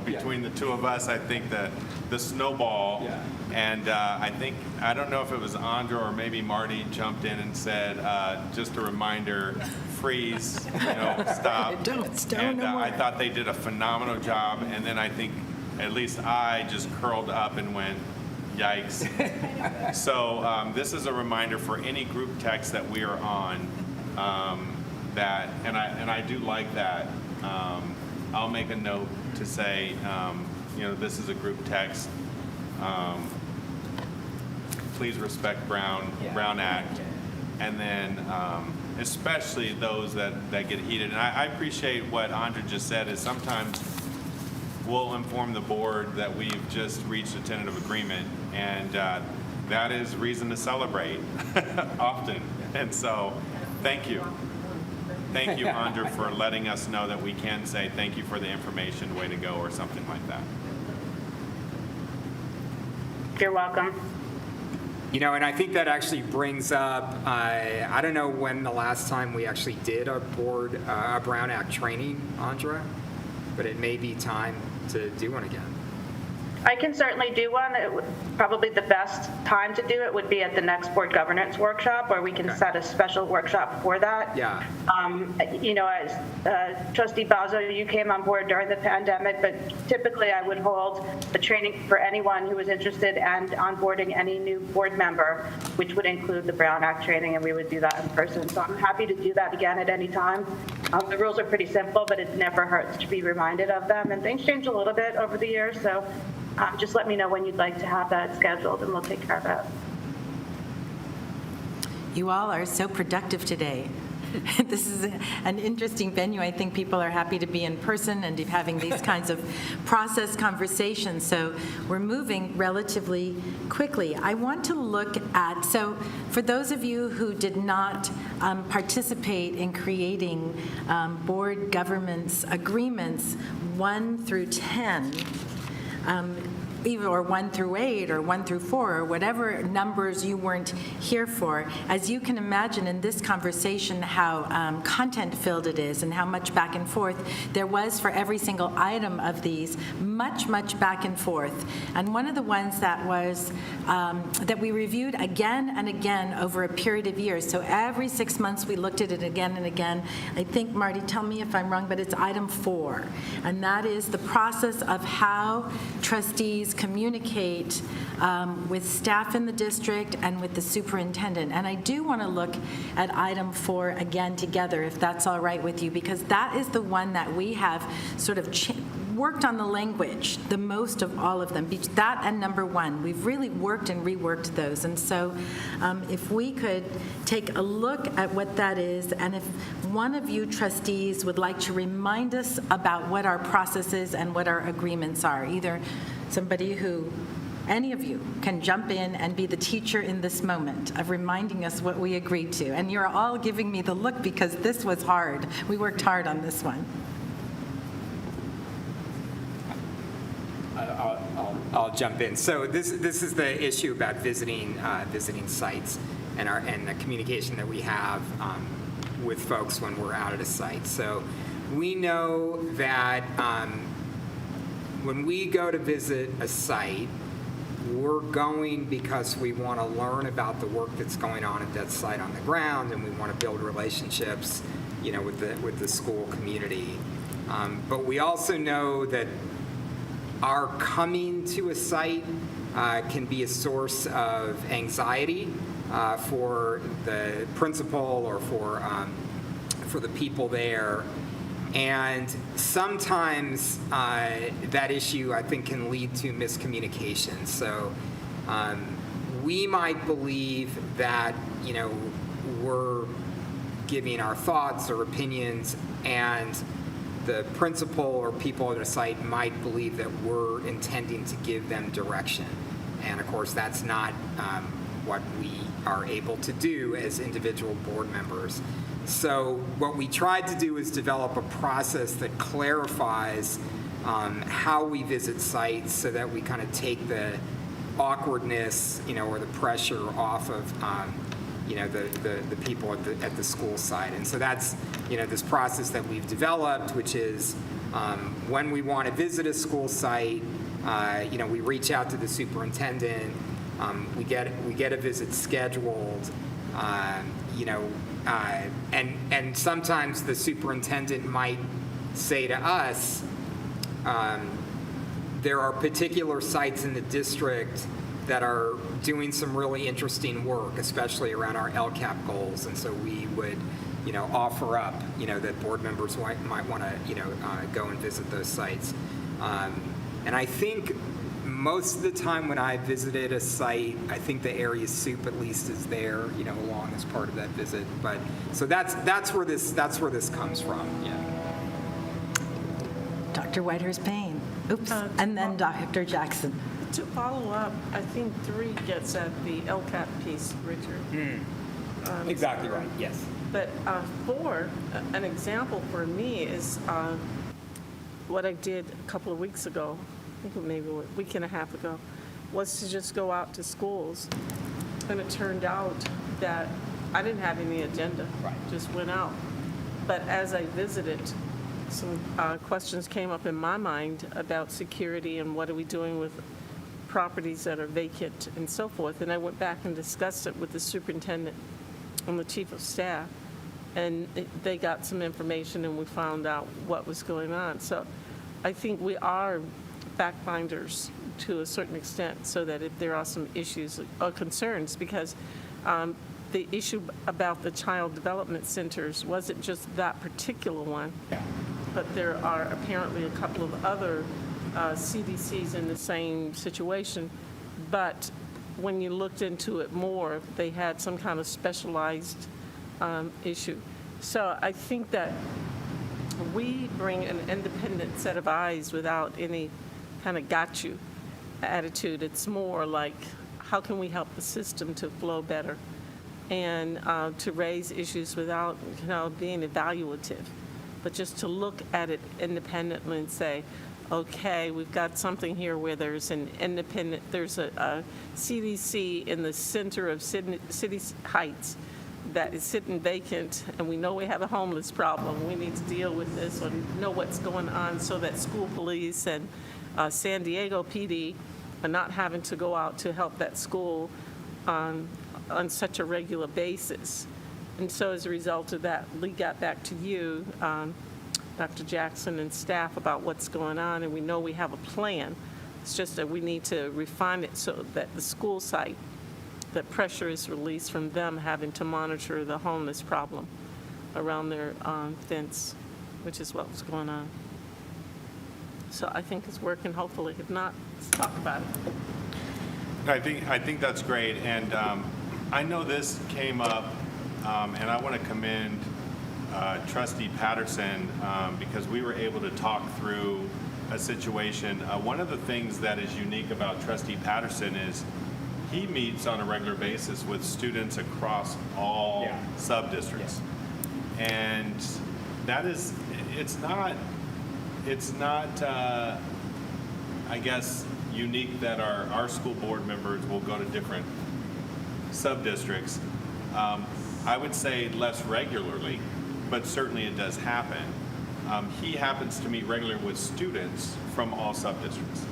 between the two of us, I think the snowball, and I don't know if it was Andra or maybe Marty jumped in and said, just a reminder, freeze, stop. Don't And no more. I thought they did a phenomenal job, and then I think at least I just curled up and went, Yikes. So this is a reminder for any group text that we are on, that, and I do like that. I'll make a note to say, this is a group text. Please respect Brown Act. And then especially those that get heated. And I appreciate what Andra just said, is sometimes we'll inform the board that we've just reached a tentative agreement, and that is reason to celebrate often. And so thank you. Thank you, Andra, for letting us know that we can say thank you for the information, way to go, or something like that. You're welcome. And I think that actually brings up, I don't know when the last time we actually did a Brown Act training, Andra, but it may be time to do one again. I can certainly do one. Probably the best time to do it would be at the next board governance workshop, where we can set a special workshop for that. Yeah. As Trustee Bazzo, you came on board during the pandemic, but typically I would hold the training for anyone who was interested and onboarding any new board member, which would include the Brown Act training, and we would do that in person. So I'm happy to do that again at any time. The rules are pretty simple, but it never hurts to be reminded of them, and things change a little bit over the years, so just let me know when you'd like to have that scheduled, and we'll take care of that. You all are so productive today. This is an interesting venue. I think people are happy to be in person and having these kinds of process conversations. So we're moving relatively quickly. I want to look at, so for those of you who did not participate in creating board governance agreements 1 through 10, or 1 through 8 or 1 through 4 or whatever numbers you weren't here for, as you can imagine in this conversation how content-filled it is and how much back and forth there was for every single item of these, much back and forth. And one of the ones that was that we reviewed again and again over a period of years, so every 6 months we looked at it again and again. I think, Marty, tell me if I'm wrong, but it's item 4, and that is the process of how trustees communicate with staff in the district and with the superintendent. And I do want to look at item 4 again together, if that's all right with you, because that is the one that we have sort of worked on the language the most of all of them. That and number 1, we've really worked and reworked those. And so if we could take a look at what that is, and if one of you trustees would like to remind us about what our process is and what our agreements are, either somebody who, any of you, can jump in and be the teacher in this moment of reminding us what we agreed to. And you're all giving me the look because this was hard. We worked hard on this one. I'll jump in. So this is the issue about visiting sites and the communication that we have with folks when we're out at a site. So we know that when we go to visit a site, we're going because we want to learn about the work that's going on at that site on the ground, and we want to build relationships, with the school community. But we also know that our coming to a site can be a source of anxiety for the principal or for the people there. And sometimes that issue, I think, can lead to miscommunication. So we might believe that, we're giving our thoughts or opinions, and the principal or people at a site might believe that we're intending to give them direction. And of course, that's not what we are able to do as individual board members. So what we tried to do is develop a process that clarifies how we visit sites so that we kind of take the awkwardness, or the pressure off of, the people at the school site. And so that's, this process that we've developed, which is when we want to visit a school site, we reach out to the superintendent, we get a visit scheduled, and sometimes the superintendent might say to us, there are particular sites in the district that are doing some really interesting work, especially around our LCAP goals. And so we would, offer up, that board members might want to, go and visit those sites. And I think most of the time when I visited a site, I think the area soup at least is there, along as part of that visit. But so that's where this comes from. Yeah. Dr. Whitehurst Payne. Oops. And then Dr. Jackson. To follow up, I think 3 gets at the LCAP piece, Richard. Exactly right. Yes. But 4, an example for me is what I did a couple of weeks ago, I think maybe a week and a half ago, was to just go out to schools. And it turned out that I didn't have any agenda, just went out. But as I visited, some questions came up in my mind about security and what are we doing with properties that are vacant and so forth. And I went back and discussed it with the superintendent and the chief of staff. And they got some information and we found out what was going on. So I think we are fact finders to a certain extent, so that if there are some issues or concerns, because the issue about the child development centers wasn't just that particular one, but there are apparently a couple of other CDCs in the same situation. But when you looked into it more, they had some kind of specialized issue. So I think that we bring an independent set of eyes without any kind of got you attitude. It's more like, how can we help the system to flow better and to raise issues without being evaluative, but just to look at it independently and say, okay, we've got something here where there's a CDC in the center of City Heights that is sitting vacant, and we know we have a homeless problem. We need to deal with this or know what's going on, so that school police and San Diego PD are not having to go out to help that school on such a regular basis. And so as a result of that, we got back to you, Dr. Jackson and staff, about what's going on, and we know we have a plan. It's just that we need to refine it so that the school site, that pressure is released from them having to monitor the homeless problem around their fence, which is what was going on. So I think it's working, hopefully. If not, let's talk about it. I think that's great, and I know this came up, and I want to commend Trustee Patterson because we were able to talk through a situation. One of the things that is unique about Trustee Patterson is he meets on a regular basis with students across all sub-districts. And that is, it's not I guess, unique that our school board members will go to different sub-districts. I would say less regularly, but certainly it does happen. He happens to meet regularly with students from all sub-districts.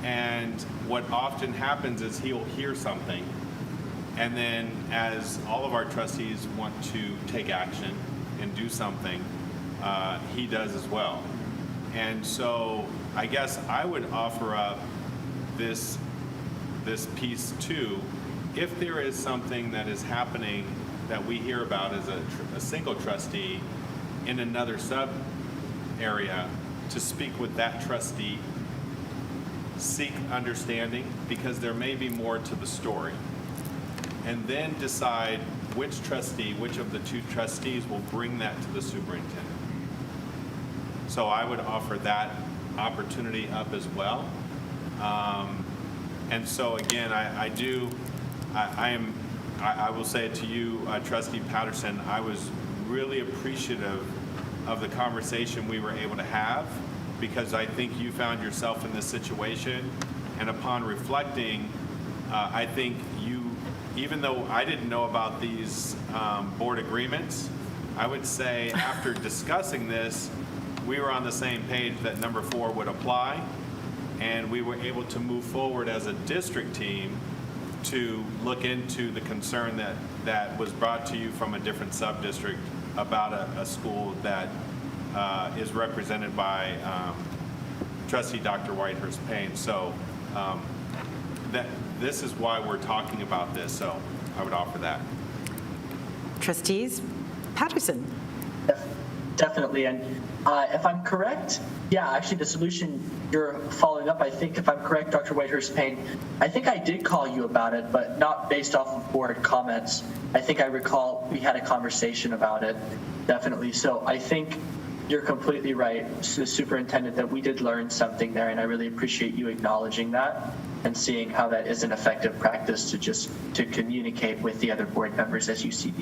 And what often happens is he'll hear something, and then as all of our trustees want to take action and do something, he does as well. And so I guess I would offer up this piece too. If there is something that is happening that we hear about as a single trustee in another sub area, to speak with that trustee, seek understanding, because there may be more to the story, and then decide which of the 2 trustees will bring that to the superintendent. So I would offer that opportunity up as well. And so again, I will say to you, Trustee Patterson, I was really appreciative of the conversation we were able to have, because I think you found yourself in this situation, and upon reflecting, I think you, even though I didn't know about these board agreements, I would say after discussing this, we were on the same page that number 4 would apply, and we were able to move forward as a district team to look into the concern that was brought to you from a different sub-district about a school that is represented by Trustee Dr. Whitehurst Payne. So this is why we're talking about this, so I would offer that. Trustees Patterson. Definitely. And if I'm correct, yeah, actually the solution you're following up, I think if I'm correct, Dr. Whitehurst-Payne, I think I did call you about it, but not based off of board comments. I think I recall we had a conversation about it, definitely. So I think you're completely right, the superintendent, that we did learn something there, and I really appreciate you acknowledging that and seeing how that is an effective practice to communicate with the other board members as you see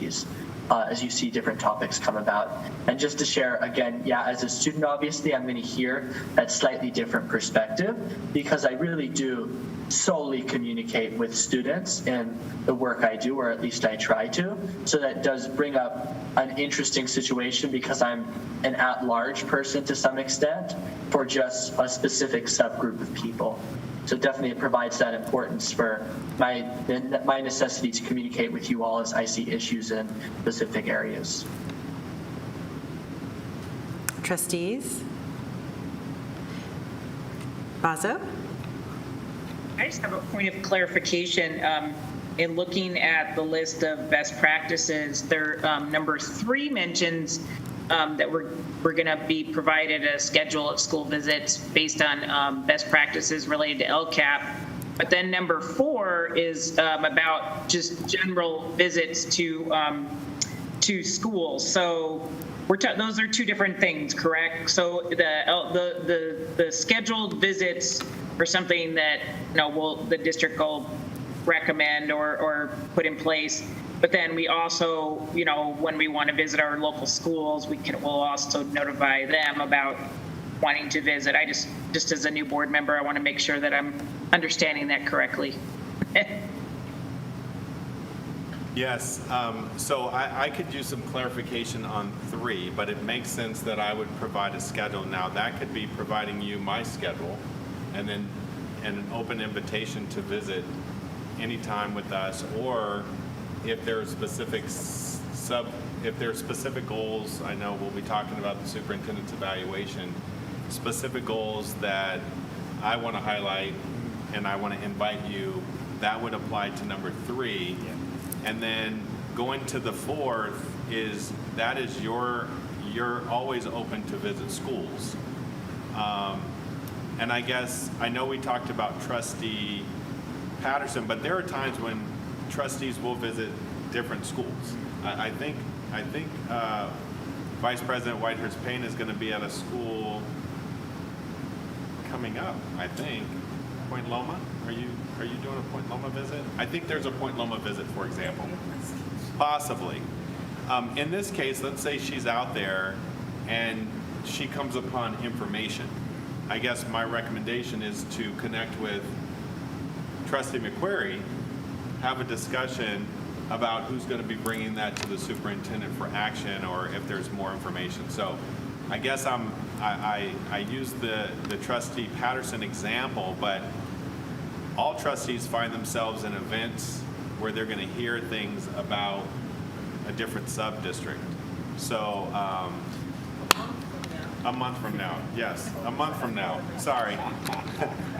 as you see different topics come about. And just to share again, yeah, as a student, obviously, I'm going to hear that slightly different perspective because I really do solely communicate with students in the work I do, or at least I try to. So that does bring up an interesting situation because I'm an at-large person to some extent for just a specific subgroup of people. So definitely it provides that importance for my necessity to communicate with you all as I see issues in specific areas. Trustees? Bazo? I just have a point of clarification. In looking at the list of best practices, there number 3 mentions that we're going to be provided a schedule of school visits based on best practices related to LCAP. But then number 4 is about just general visits to schools. So those are 2 different things, correct? So the scheduled visits are something that the district will recommend or put in place. But then we also, when we want to visit our local schools, we'll also notify them about wanting to visit. I just as a new board member, I want to make sure that I'm understanding that correctly. Yes, so I could use some clarification on 3, but it makes sense that I would provide a schedule. Now, that could be providing you my schedule and then an open invitation to visit anytime with us, or if there are specific goals, I know we'll be talking about the superintendent's evaluation, specific goals that I want to highlight and I want to invite you, that would apply to number 3. Yeah. And then going to the 4th is you're always open to visit schools. And I guess, I know we talked about Trustee Patterson, but there are times when trustees will visit different schools. I think Vice President Whitehurst-Payne is going to be at a school coming up, I think. Point Loma? Are you doing a Point Loma visit? I think there's a Point Loma visit, for example. Possibly. In this case, let's say she's out there and she comes upon information. I guess my recommendation is to connect with Trustee McQuarrie, have a discussion about who's going to be bringing that to the superintendent for action, or if there's more information. So I guess I use the Trustee Patterson example, but all trustees find themselves in events where they're going to hear things about a different sub-district. So a month from now, yes, a month from now. Sorry.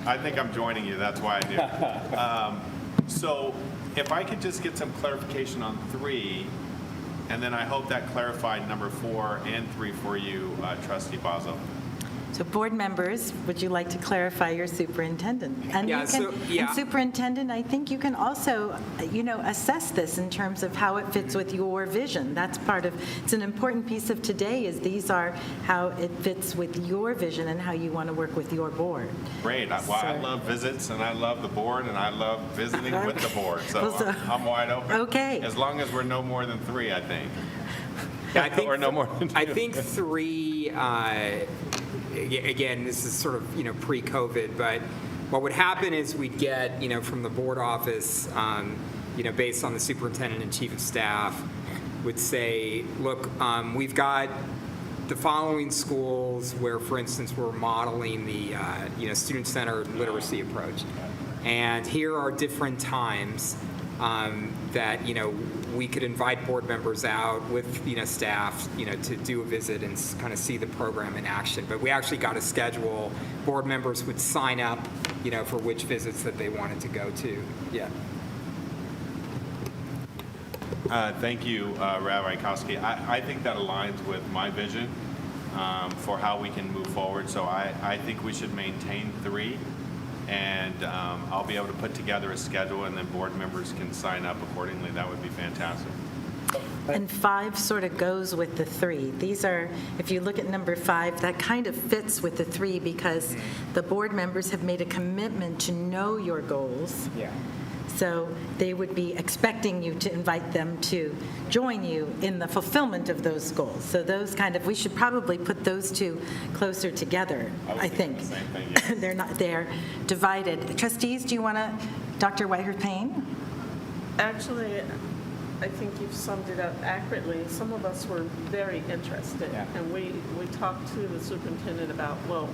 I think I'm joining you, that's why I do. So if I could just get some clarification on 3, and then I hope that clarified number 4 and 3 for you, Trustee Bazo. So board members, would you like to clarify your superintendent? And Yeah, you can, so, yeah. And superintendent, I think you can also, assess this in terms of how it fits with your vision. That's it's an important piece of today is these are how it fits with your vision and how you want to work with your board. Great. I love visits, and I love the board, and I love visiting with the board. So I'm wide open. Okay. As long as we're no more than 3, I think. Yeah, I think or no more than 2. I think 3, again, this is sort of, pre-COVID, but what would happen is we'd get, from the board office, based on the superintendent and chief of staff, would say, look, we've got the following schools where, for instance, we're modeling the, student-centered literacy approach. And here are different times that, we could invite board members out with, staff, to do a visit and kind of see the program in action. But we actually got a schedule. Board members would sign up for which visits that they wanted to go to. Yeah. Thank you, Rabbi Koski. I think that aligns with my vision for how we can move forward. So I think we should maintain 3, and I'll be able to put together a schedule, and then board members can sign up accordingly. That would be fantastic. And 5 sort of goes with the 3. These are, if you look at number 5, that kind of fits with the 3 because the board members have made a commitment to know your goals. Yeah. So they would be expecting you to invite them to join you in the fulfillment of those goals. So those we should probably put those 2 closer together, I think. The same thing, yes. They're divided. Trustees, do you want to, Dr. Whitehead-Payne? Actually, I think you've summed it up accurately. Some of us were very interested, and we talked to the superintendent about, well,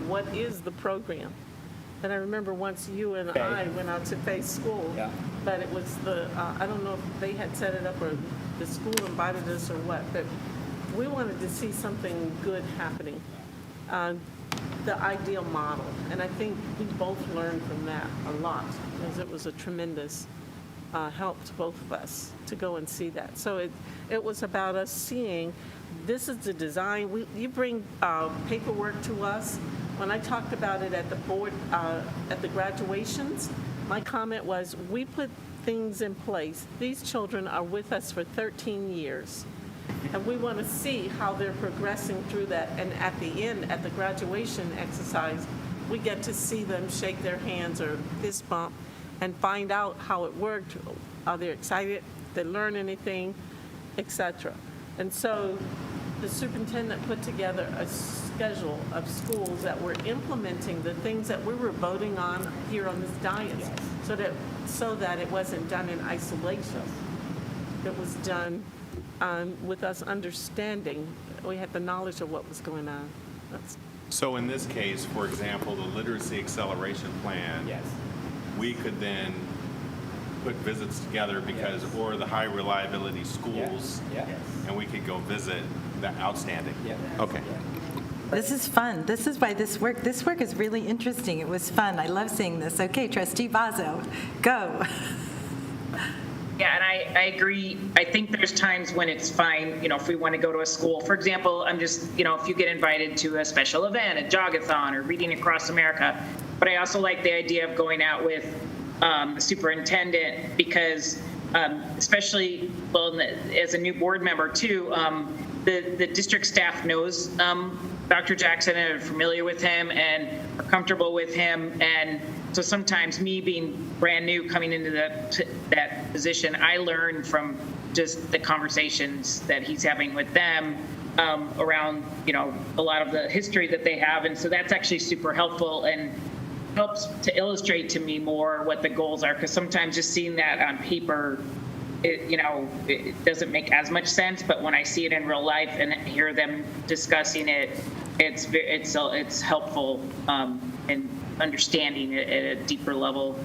what is the program? And I remember once you and I went out to Faith School, but it was I don't know if they had set it up or the school invited us or what, but we wanted to see something good happening, the ideal model. And I think we both learned from that a lot, because it was a tremendous help to both of us to go and see that. So it was about us seeing, this is the design. You bring paperwork to us. When I talked about it at the board, at the graduations, my comment was, we put things in place. These children are with us for 13 years, and we want to see how they're progressing through that. And at the end, at the graduation exercise, we get to see them shake their hands or fist bump and find out how it worked. Are they excited? Did they learn anything, etc. And so the superintendent put together a schedule of schools that were implementing the things that we were voting on here on this dais, so that it wasn't done in isolation. It was done with us understanding. We had the knowledge of what was going on. So in this case, for example, the literacy acceleration plan, we could then put visits together because, or the high reliability schools, and we could go visit. That outstanding. Okay. This is fun. This is why this work is really interesting. It was fun. I love seeing this. Okay, Trustee Bazzo, go. Yeah, and I agree. I think there's times when it's fine, if we want to go to a school. For example, I'm just, if you get invited to a special event, a jogathon or Reading Across America. But I also like the idea of going out with the superintendent because, especially, as a new board member too, the district staff knows Dr. Jackson and are familiar with him and are comfortable with him. And so sometimes me being brand new coming into that position, I learn from just the conversations that he's having with them around, a lot of the history that they have. And so that's actually super helpful and helps to illustrate to me more what the goals are, because sometimes just seeing that on paper, it doesn't make as much sense, but when I see it in real life and hear them discussing it, it's helpful in understanding it at a deeper level.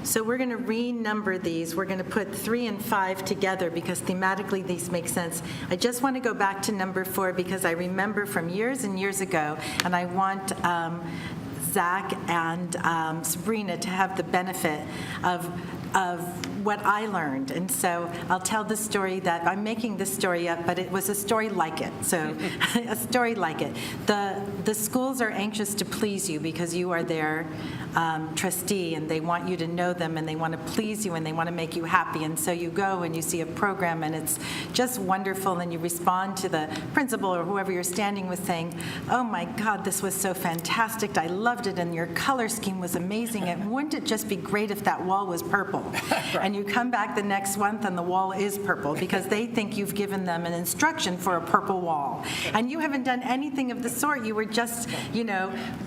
So we're going to renumber these. We're going to put 3 and 5 together because thematically these make sense. I just want to go back to number 4 because I remember from years and years ago, and I want Zach and Sabrina to have the benefit of what I learned. And so I'll tell the story that I'm making this story up, but it was a story like it. So a story like it. The schools are anxious to please you because you are their trustee, and they want you to know them, and they want to please you, and they want to make you happy. And so you go and you see a program, and it's just wonderful, and you respond to the principal or whoever you're standing with saying, oh my God, this was so fantastic. I loved it, and your color scheme was amazing. And wouldn't it just be great if that wall was purple? And you come back the next month and the wall is purple because they think you've given them an instruction for a purple wall. And you haven't done anything of the sort. You were just,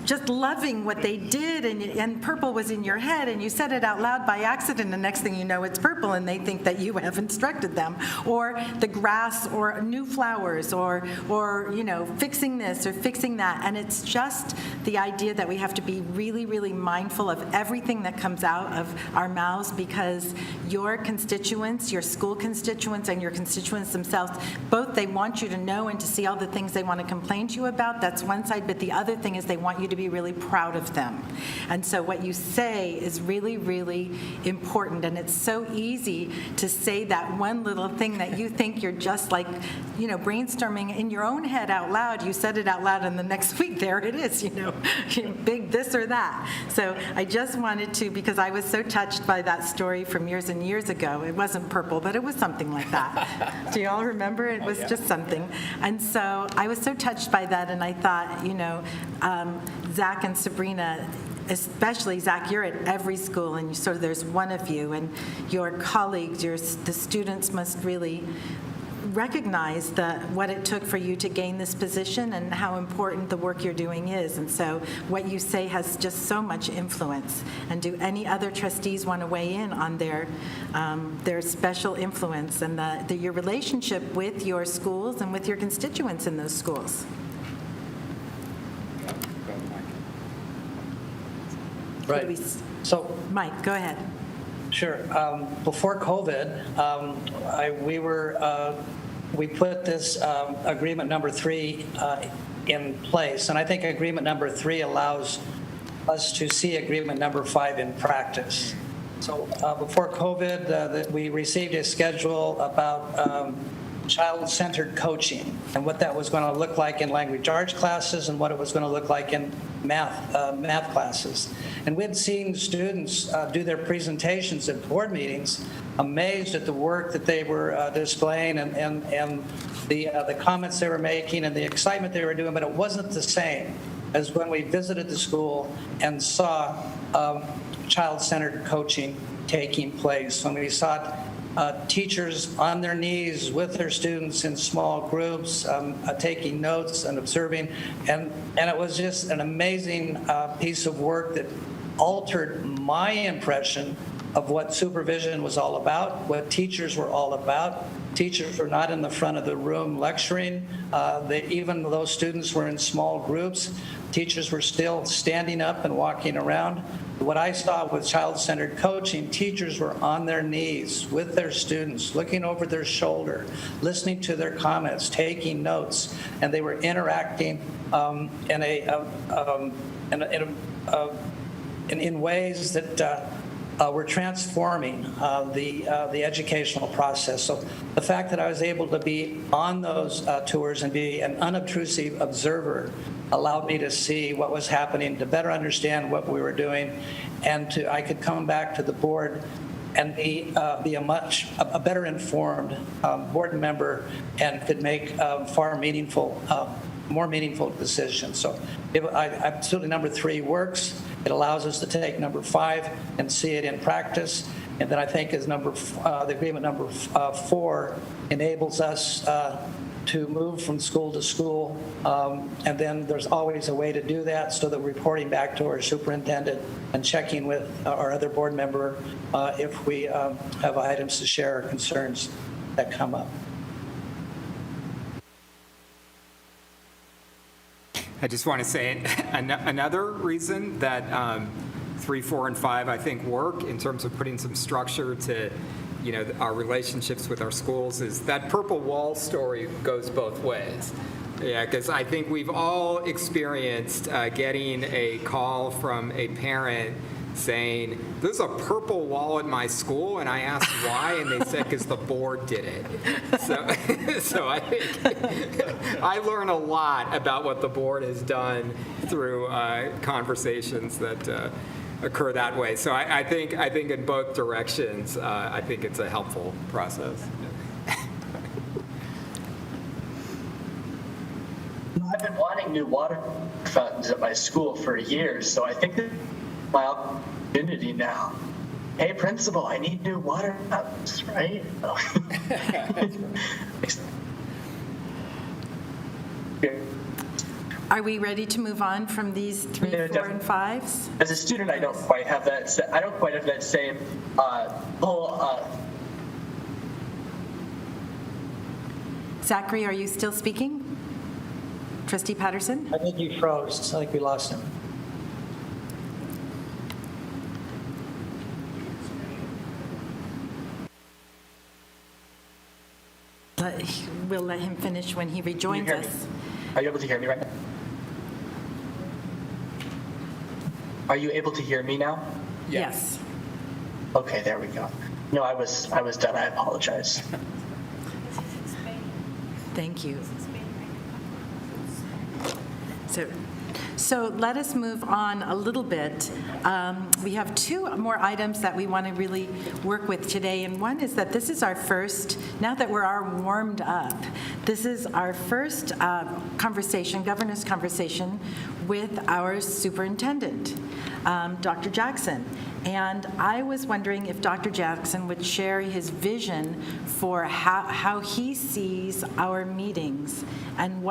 just loving what they did, and purple was in your head, and you said it out loud by accident, and the next thing you know, it's purple, and they think that you have instructed them. Or the grass, or new flowers, or fixing this or fixing that. And it's just the idea that we have to be really, really mindful of everything that comes out of our mouths, because your constituents, your school constituents, and your constituents themselves, both they want you to know and to see all the things they want to complain to you about. That's one side. but the other thing is they want you to be really proud of them. And so what you say is really, really important. And it's so easy to say that one little thing that you think you're just like, brainstorming in your own head out loud. You said it out loud, and the next week, there it is, big this or that. So I just wanted to, because I was so touched by that story from years and years ago. It wasn't purple, but it was something like that. Do you all remember? It was just something. And so I was so touched by that, and I thought, Zach and Sabrina, especially Zach, you're at every school, and so there's one of you, and your colleagues, the students must really recognize what it took for you to gain this position and how important the work you're doing is. And so what you say has just so much influence. And do any other trustees want to weigh in on their special influence and your relationship with your schools and with your constituents in those schools? Right. So, Mike, go ahead. Sure. Before COVID, we put this agreement number 3 in place, and I think agreement number 3 allows us to see agreement number 5 in practice. So before COVID, we received a schedule about child-centered coaching and what that was going to look like in language arts classes and what it was going to look like in math classes. And we'd seen students do their presentations at board meetings, amazed at the work that they were displaying and the comments they were making and the excitement they were doing, but it wasn't the same as when we visited the school and saw child-centered coaching taking place, when we saw teachers on their knees with their students in small groups, taking notes and observing. And it was just an amazing piece of work that altered my impression of what supervision was all about, what teachers were all about. Teachers were not in the front of the room lecturing. Even though those students were in small groups, teachers were still standing up and walking around. What I saw with child-centered coaching, teachers were on their knees with their students, looking over their shoulder, listening to their comments, taking notes, and they were interacting in ways that were transforming the educational process. So the fact that I was able to be on those tours and be an unobtrusive observer allowed me to see what was happening, to better understand what we were doing, and I could come back to the board and be a better informed board member and could make more meaningful decisions. So absolutely number 3 works. It allows us to take number 5 and see it in practice. And then I think as the agreement number 4 enables us to move from school to school. And then there's always a way to do that so that we're reporting back to our superintendent and checking with our other board member if we have items to share or concerns that come up. I just want to say another reason that 3, 4, and 5 I think work in terms of putting some structure to our relationships with our schools is that purple wall story goes both ways. Yeah, because I think we've all experienced getting a call from a parent saying, there's a purple wall at my school, and I asked why, and they said because the board did it. So I think I learn a lot about what the board has done through conversations that occur that way. So I think in both directions, I think it's a helpful process. I've been wanting new water fountains at my school for years, so I think that my opportunity now. Hey, principal, I need new water fountains, right? Are we ready to move on from these 3, 4, and 5s? As a student, I don't quite have that. I don't quite have that same whole. Zachary, are you still speaking? Trustee Patterson? I think you froze. I think we lost him. We'll let him finish when he rejoins us. Are you able to hear me right now? Are you able to hear me now? Yes. Okay, there we go. No, I was done. I apologize. Thank you. So let us move on a little bit. We have two more items that we want to really work with today, and one is that this is our first, now that we're all warmed up, this is our first governance conversation with our superintendent, Dr. Jackson. And I was wondering if Dr. Jackson would share his vision for how he sees our meetings and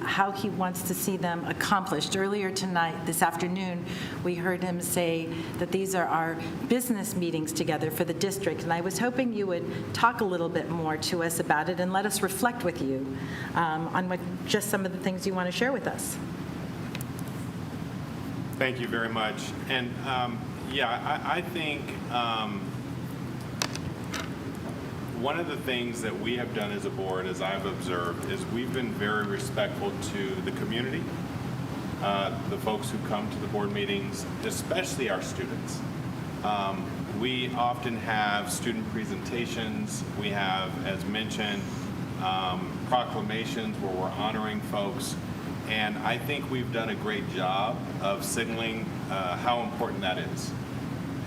how he wants to see them accomplished. Earlier tonight, this afternoon, we heard him say that these are our business meetings together for the district, and I was hoping you would talk a little bit more to us about it and let us reflect with you on just some of the things you want to share with us. Thank you very much. And I think one of the things that we have done as a board, as I've observed, is we've been very respectful to the community, the folks who come to the board meetings, especially our students. We often have student presentations. We have, as mentioned, proclamations where we're honoring folks. And I think we've done a great job of signaling how important that is.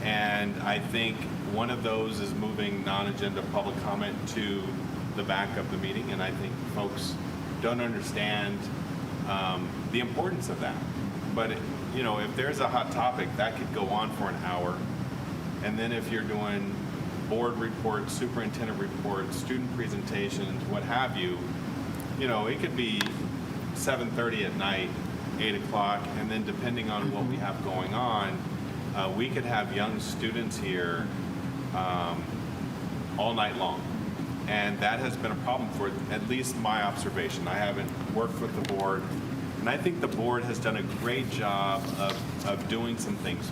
And I think one of those is moving non-agenda public comment to the back of the meeting. And I think folks don't understand the importance of that. But, if there's a hot topic, that could go on for an hour. And then if you're doing board reports, superintendent reports, student presentations, what have you, it could be 7:30 at night, 8 o'clock, and then depending on what we have going on, we could have young students here all night long. And that has been a problem for at least my observation. I haven't worked with the board, and I think the board has done a great job of doing some things.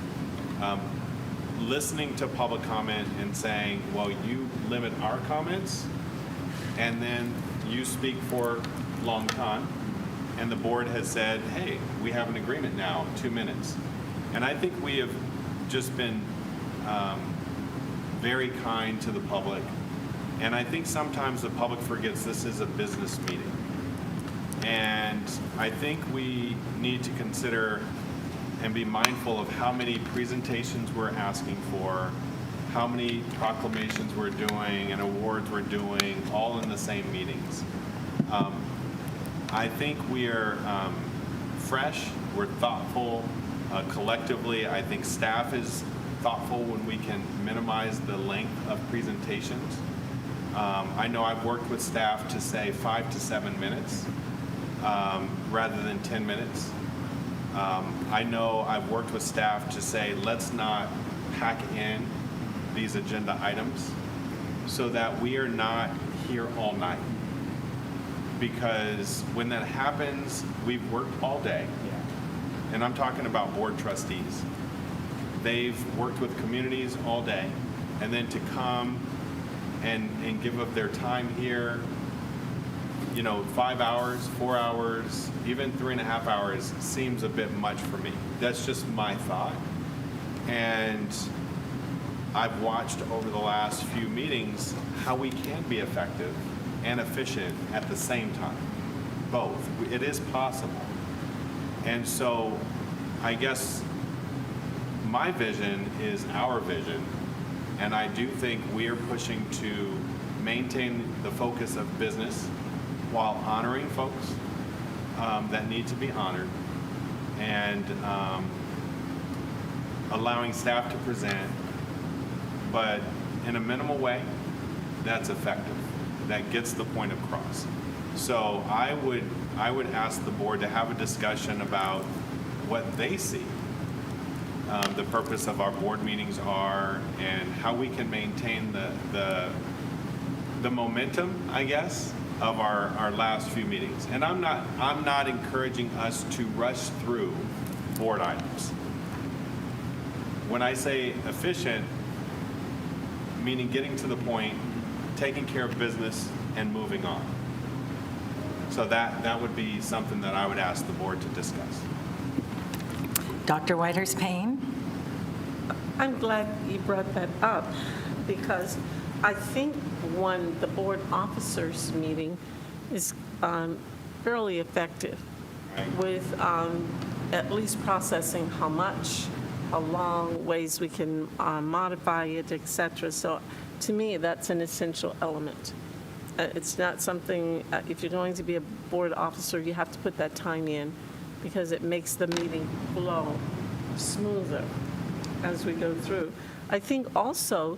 Listening to public comment and saying, well, you limit our comments, and then you speak for a long time. And the board has said, hey, we have an agreement now, 2 minutes. And I think we have just been very kind to the public. And I think sometimes the public forgets this is a business meeting. And I think we need to consider and be mindful of how many presentations we're asking for, how many proclamations we're doing and awards we're doing, all in the same meetings. I think we are fresh, we're thoughtful collectively. I think staff is thoughtful when we can minimize the length of presentations. I know I've worked with staff to say 5 to 7 minutes rather than 10 minutes. I know I've worked with staff to say, let's not pack in these agenda items so that we are not here all night. Because when that happens, we've worked all day. And I'm talking about board trustees. They've worked with communities all day. And then to come and give up their time here, 5 hours, 4 hours, even 3.5 hours seems a bit much for me. That's just my thought. And I've watched over the last few meetings how we can be effective and efficient at the same time. Both. It is possible. And so I guess my vision is our vision. And I do think we are pushing to maintain the focus of business while honoring folks that need to be honored, and allowing staff to present, but in a minimal way that's effective, that gets the point across. So I would ask the board to have a discussion about what they see the purpose of our board meetings are, and how we can maintain the momentum, I guess, of our last few meetings. And I'm not encouraging us to rush through board items. When I say efficient, meaning getting to the point, taking care of business, and moving on. So that would be something that I would ask the board to discuss. Dr. Whitehurst-Payne? I'm glad you brought that up because I think when the board officers meeting is fairly effective with at least processing how much, how long, ways we can modify it, et cetera. So to me, that's an essential element. It's not something, if you're going to be a board officer, you have to put that time in because it makes the meeting flow smoother as we go through. I think also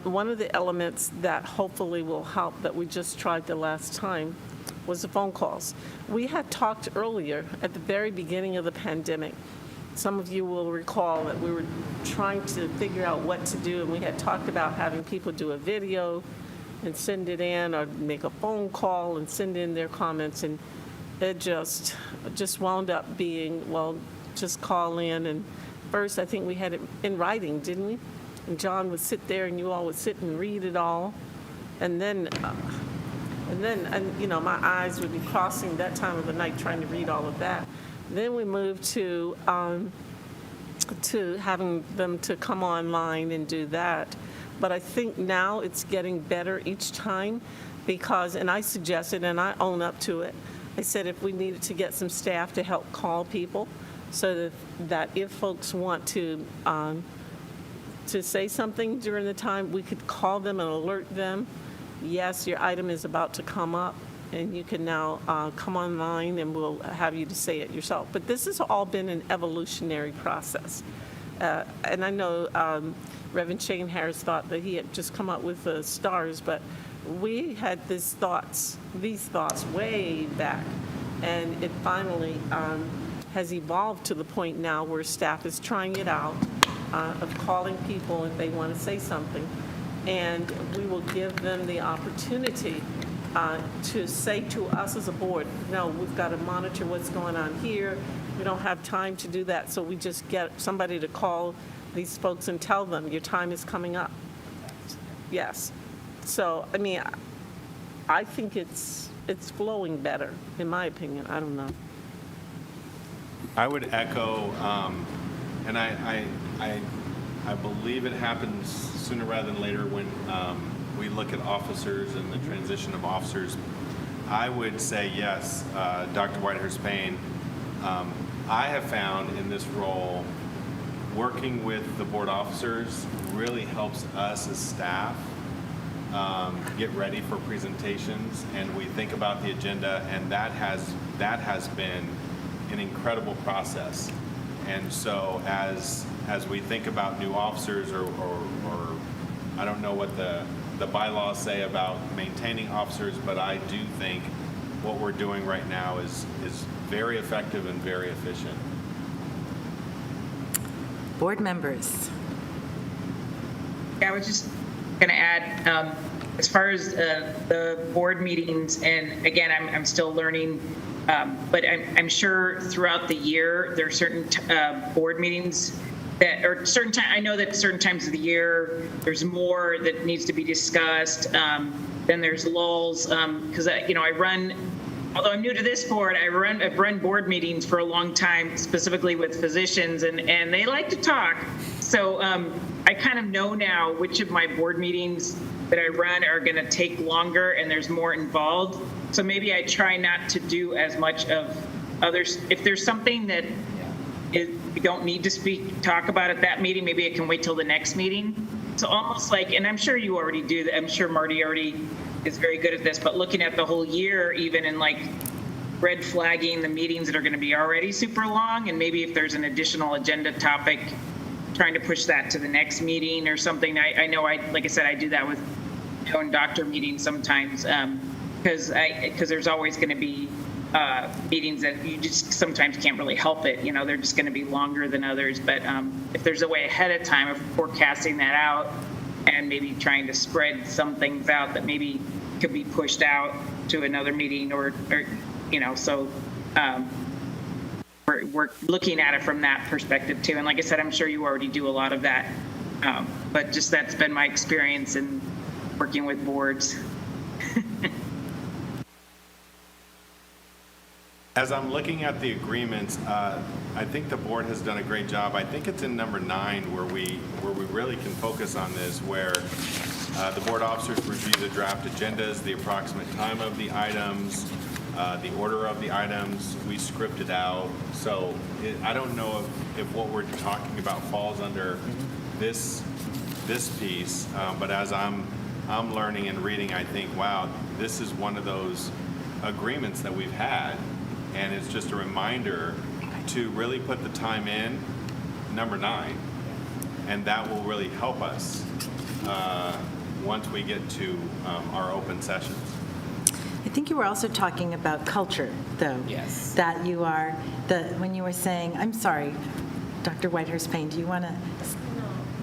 one of the elements that hopefully will help that we just tried the last time was the phone calls. We had talked earlier at the very beginning of the pandemic. Some of you will recall that we were trying to figure out what to do, and we had talked about having people do a video and send it in, or make a phone call and send in their comments, and it just wound up being, well, just call in. And first, I think we had it in writing, didn't we? And John would sit there, and you all would sit and read it all, and then my eyes would be crossing that time of the night trying to read all of that. Then we moved to having them to come online and do that. But I think now it's getting better each time because, and I suggested, and I own up to it, I said if we needed to get some staff to help call people so that if folks want to say something during the time, we could call them and alert them. Yes, your item is about to come up, and you can now come online and we'll have you to say it yourself. But this has all been an evolutionary process. And I know Reverend Shane Harris thought that he had just come up with the stars, but we had these thoughts way back. And it finally has evolved to the point now where staff is trying it out, of calling people if they want to say something. And we will give them the opportunity to say to us as a board, no, we've got to monitor what's going on here. We don't have time to do that, so we just get somebody to call these folks and tell them your time is coming up. Yes. So, I mean, I think it's flowing better, in my opinion. I don't know. I would echo, and I believe it happens sooner rather than later when we look at officers and the transition of officers. I would say yes, Dr. Whitehurst-Payne. I have found in this role, working with the board officers really helps us as staff get ready for presentations, and we think about the agenda, and that has been an incredible process. And so as we think about new officers, or I don't know what the bylaws say about maintaining officers, but I do think what we're doing right now is very effective and very efficient. Board members. Yeah, I was just going to add, as far as the board meetings, and again, I'm still learning, but I'm sure throughout the year there are certain board meetings that, or certain time, I know that certain times of the year there's more that needs to be discussed. Then there's lulls, because I run. Although I'm new to this board, I've run board meetings for a long time, specifically with physicians, and they like to talk. So I kind of know now which of my board meetings that I run are going to take longer and there's more involved. So maybe I try not to do as much of others. If there's something that we don't need to talk about at that meeting, maybe it can wait till the next meeting. So almost like, and I'm sure you already do that. I'm sure Marty already is very good at this, but looking at the whole year, even in like red flagging the meetings that are going to be already super long, and maybe if there's an additional agenda topic, trying to push that to the next meeting or something. I know, like I said, I do that with my own doctor meetings sometimes, because there's always going to be meetings that you just sometimes can't really help it. They're just going to be longer than others. But if there's a way ahead of time of forecasting that out and maybe trying to spread some things out that maybe could be pushed out to another meeting or so we're looking at it from that perspective too. And like I said, I'm sure you already do a lot of that. But just that's been my experience in working with boards. As I'm looking at the agreements, I think the board has done a great job. I think it's in number 9 where we really can focus on this, where the board officers review the draft agendas, the approximate time of the items, the order of the items. We script it out. So I don't know if what we're talking about falls under this piece, but as I'm learning and reading, I think, wow, this is one of those agreements that we've had. And it's just a reminder to really put the time in, number 9, and that will really help us once we get to our open sessions. I think you were also talking about culture, though. Yes. That you are, when you were saying, I'm sorry, Dr. Whitehurst Payne, do you want to?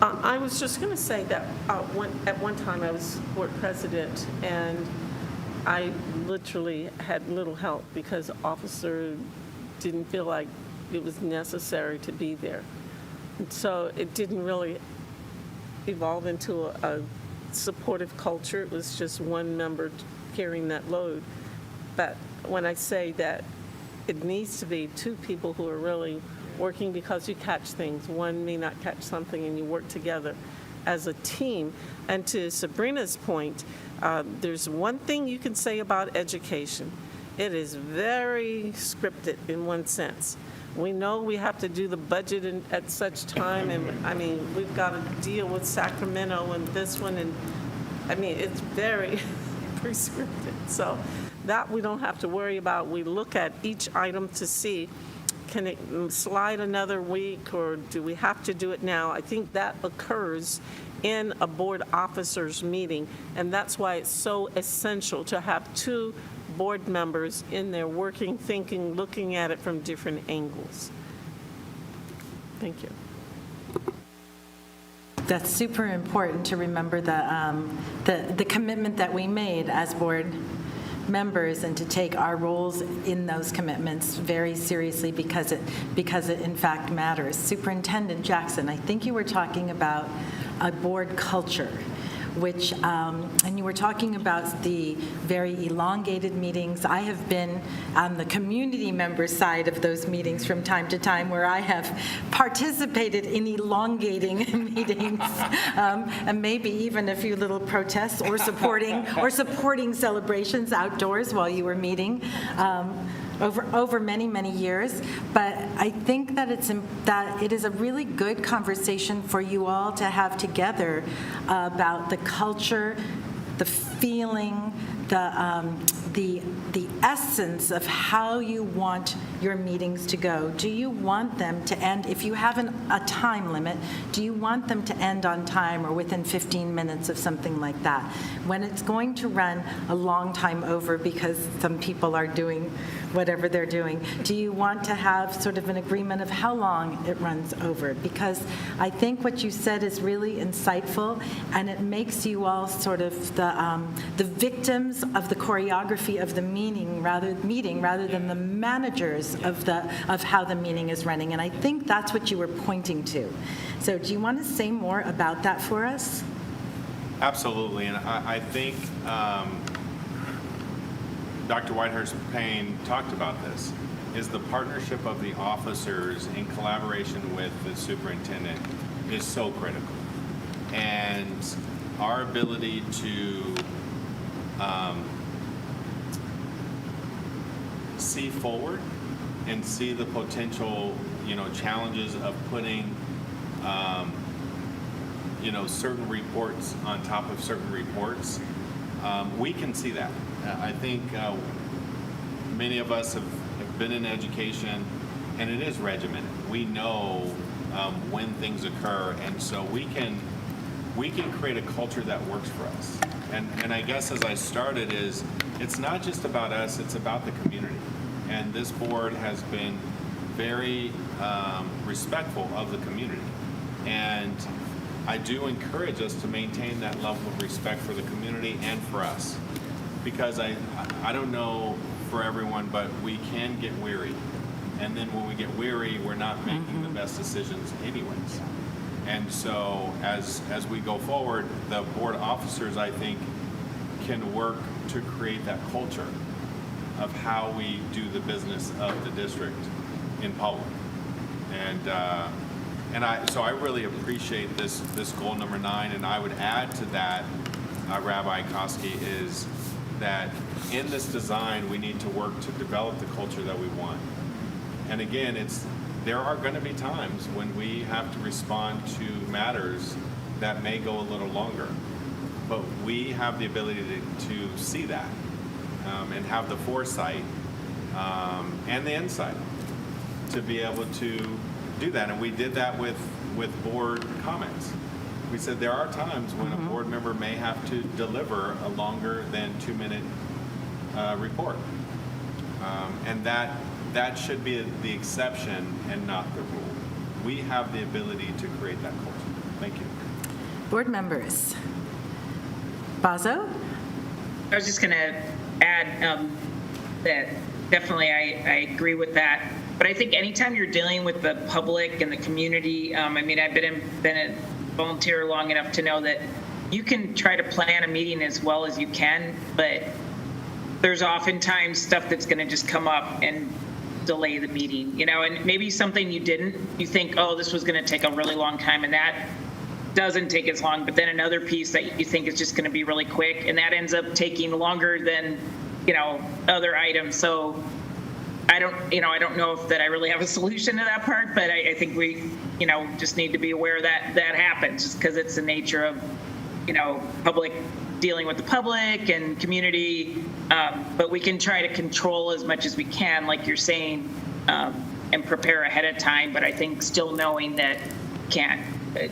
I was just going to say that at one time I was board president, and I literally had little help because the officer didn't feel like it was necessary to be there. And so it didn't really evolve into a supportive culture. It was just one member carrying that load. But when I say that it needs to be 2 people who are really working, because you catch things. One may not catch something, and you work together as a team. And to Sabrina's point, there's one thing you can say about education. It is very scripted in one sense. We know we have to do the budget at such time, and I mean, we've got to deal with Sacramento and this one, and I mean, it's very prescriptive. So that we don't have to worry about. We look at each item to see, can it slide another week, or do we have to do it now? I think that occurs in a board officers meeting, and that's why it's so essential to have 2 board members in there working, thinking, looking at it from different angles. Thank you. That's super important to remember the commitment that we made as board members, and to take our roles in those commitments very seriously because it in fact matters. Superintendent Jackson, I think you were talking about a board culture, which, and you were talking about the very elongated meetings. I have been on the community member side of those meetings from time to time, where I have participated in elongating meetings, and maybe even a few little protests or supporting celebrations outdoors while you were meeting. Over many, many years. But I think that it is a really good conversation for you all to have together about the culture, the feeling, the essence of how you want your meetings to go. Do you want them to end, if you have a time limit, do you want them to end on time or within 15 minutes of something like that? When it's going to run a long time over because some people are doing whatever they're doing, do you want to have sort of an agreement of how long it runs over? Because I think what you said is really insightful, and it makes you all sort of the victims of the choreography of the meeting rather than the managers of how the meeting is running. And I think that's what you were pointing to. So do you want to say more about that for us? Absolutely, and I think Dr. Whitehurst Payne talked about this, is the partnership of the officers in collaboration with the superintendent is so critical. And our ability to see forward and see the potential, challenges of putting, certain reports on top of certain reports, we can see that. I think many of us have been in education, and it is regimented. We know when things occur, and so we can create a culture that works for us. And I guess as I started is, it's not just about us, it's about the community. And this board has been very respectful of the community. And I do encourage us to maintain that level of respect for the community and for us. Because I don't know for everyone, but we can get weary. And then when we get weary, we're not making the best decisions anyways. And so as we go forward, the board officers, I think, can work to create that culture of how we do the business of the district in public. So I really appreciate this goal number 9, and I would add to that, Rabbi Koski, is that in this design, we need to work to develop the culture that we want. And again, there are going to be times when we have to respond to matters that may go a little longer, but we have the ability to see that and have the foresight and the insight to be able to do that. And we did that with board comments. We said there are times when a board member may have to deliver a longer than 2-minute report. And that should be the exception and not the rule. We have the ability to create that culture. Thank you. Board members. Bazo? I was just going to add that definitely I agree with that. But I think anytime you're dealing with the public and the community, I mean, I've been a volunteer long enough to know that you can try to plan a meeting as well as you can, but there's oftentimes stuff that's going to just come up and delay the meeting, and maybe something you think, oh, this was going to take a really long time, and that doesn't take as long, but then another piece that you think is just going to be really quick, and that ends up taking longer than, other items. So I don't know if that I really have a solution to that part, but I think we, just need to be aware that happens just because it's the nature of, public dealing with the public and community. But we can try to control as much as we can, like you're saying, and prepare ahead of time. But I think still knowing that can't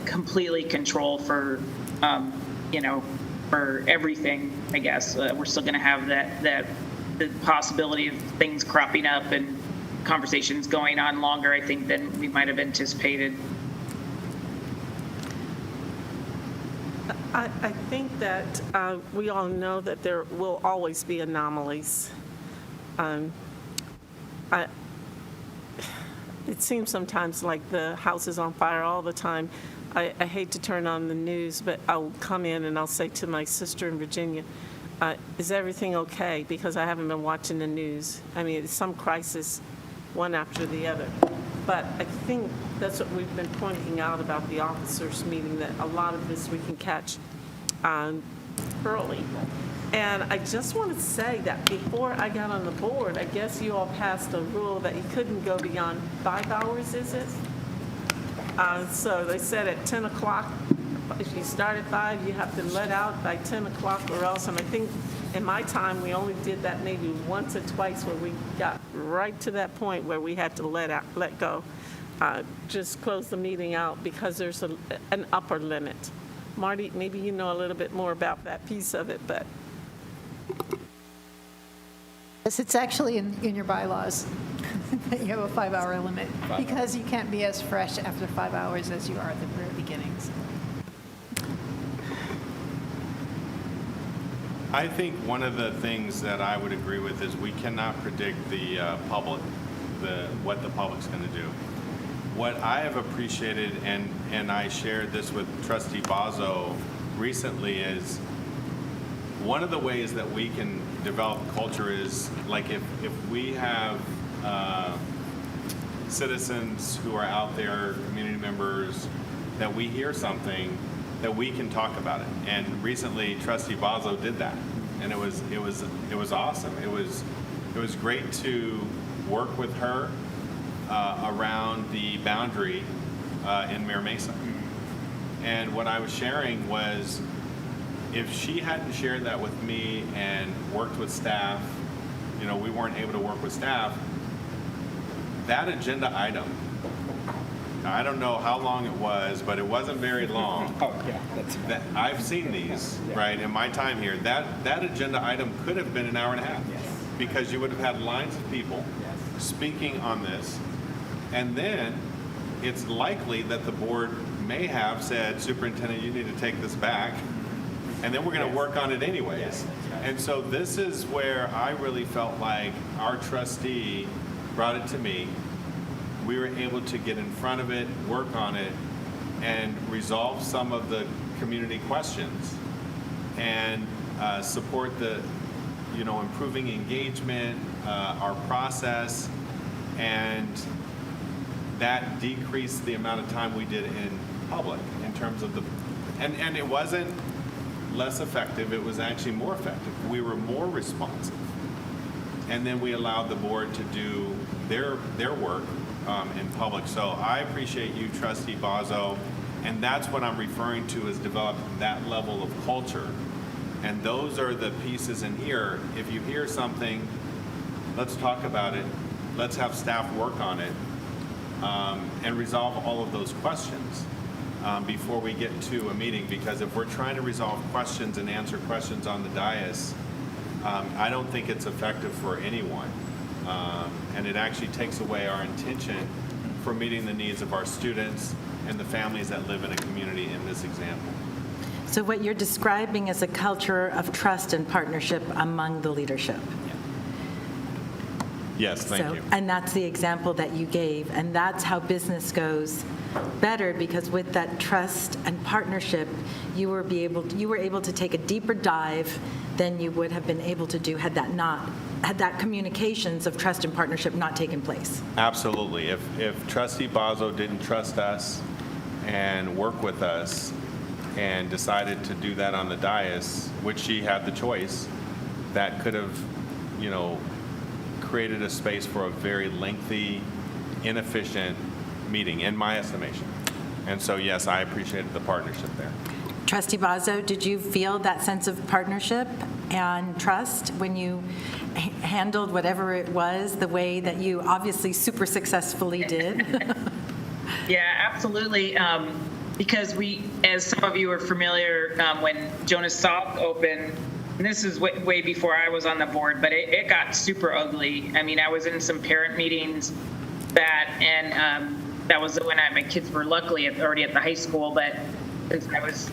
completely control for, for everything, I guess. We're still going to have the possibility of things cropping up and conversations going on longer, I think, than we might have anticipated. I think that we all know that there will always be anomalies. It seems sometimes like the house is on fire all the time. I hate to turn on the news, but I'll come in and I'll say to my sister in Virginia, is everything okay? Because I haven't been watching the news. I mean, it's some crisis, one after the other. But I think that's what we've been pointing out about the officers meeting, that a lot of this we can catch early. And I just want to say that before I got on the board, I guess you all passed a rule that you couldn't go beyond 5 hours, is it? So they said at 10 o'clock, if you start at 5, you have to let out by 10 o'clock or else. And I think in my time, we only did that maybe once or twice where we got right to that point where we had to let go, just close the meeting out because there's an upper limit. Marty, maybe you know a little bit more about that piece of it, but. Yes, it's actually in your bylaws that you have a 5-hour limit because you can't be as fresh after 5 hours as you are at the very beginnings. I think one of the things that I would agree with is we cannot predict the public, what the public's going to do. What I have appreciated, and I shared this with Trustee Bazo recently, is one of the ways that we can develop culture is, like, if we have citizens who are out there, community members, that we hear something, that we can talk about it. And recently, Trustee Bazo did that, and it was awesome. It was great to work with her around the boundary in Mira Mesa. And what I was sharing was, if she hadn't shared that with me and worked with staff, we weren't able to work with staff, that agenda item, I don't know how long it was, but it wasn't very long. Oh, yeah, that's right. I've seen these, right, in my time here. That agenda item could have been an hour and a half, Yes. because you would have had lines of people speaking on this. And then it's likely that the board may have said, Superintendent, you need to take this back. And then we're going to work on it anyways. Yes, that's right. And so this is where I really felt like our trustee brought it to me. We were able to get in front of it, work on it, and resolve some of the community questions and support improving engagement, our process, and that decreased the amount of time we did in public in terms of and it wasn't less effective, it was actually more effective. We were more responsive. And then we allowed the board to do their work in public. So I appreciate you, Trustee Bozzo, and that's what I'm referring to as develop that level of culture. And those are the pieces in here. If you hear something, let's talk about it. Let's have staff work on it and resolve all of those questions before we get to a meeting. Because if we're trying to resolve questions and answer questions on the dais, I don't think it's effective for anyone. And it actually takes away our intention for meeting the needs of our students and the families that live in a community in this example. So what you're describing is a culture of trust and partnership among the leadership. Yes, thank you. And that's the example that you gave, and that's how business goes better, because with that trust and partnership, you were able to take a deeper dive than you would have been able to do had that communications of trust and partnership not taken place. Absolutely. If Trustee Bozzo didn't trust us and work with us and decided to do that on the dais, which she had the choice, that could have, created a space for a very lengthy, inefficient meeting, in my estimation. And so, yes, I appreciated the partnership there. Trustee Bozzo, did you feel that sense of partnership and trust when you handled whatever it was the way that you obviously super successfully did? Yeah, absolutely. Because as some of you are familiar, when Jonas Salk opened, and this is way before I was on the board, but it got super ugly. I mean, I was in some parent meetings and that was when my kids were luckily already at the high school, but since I was,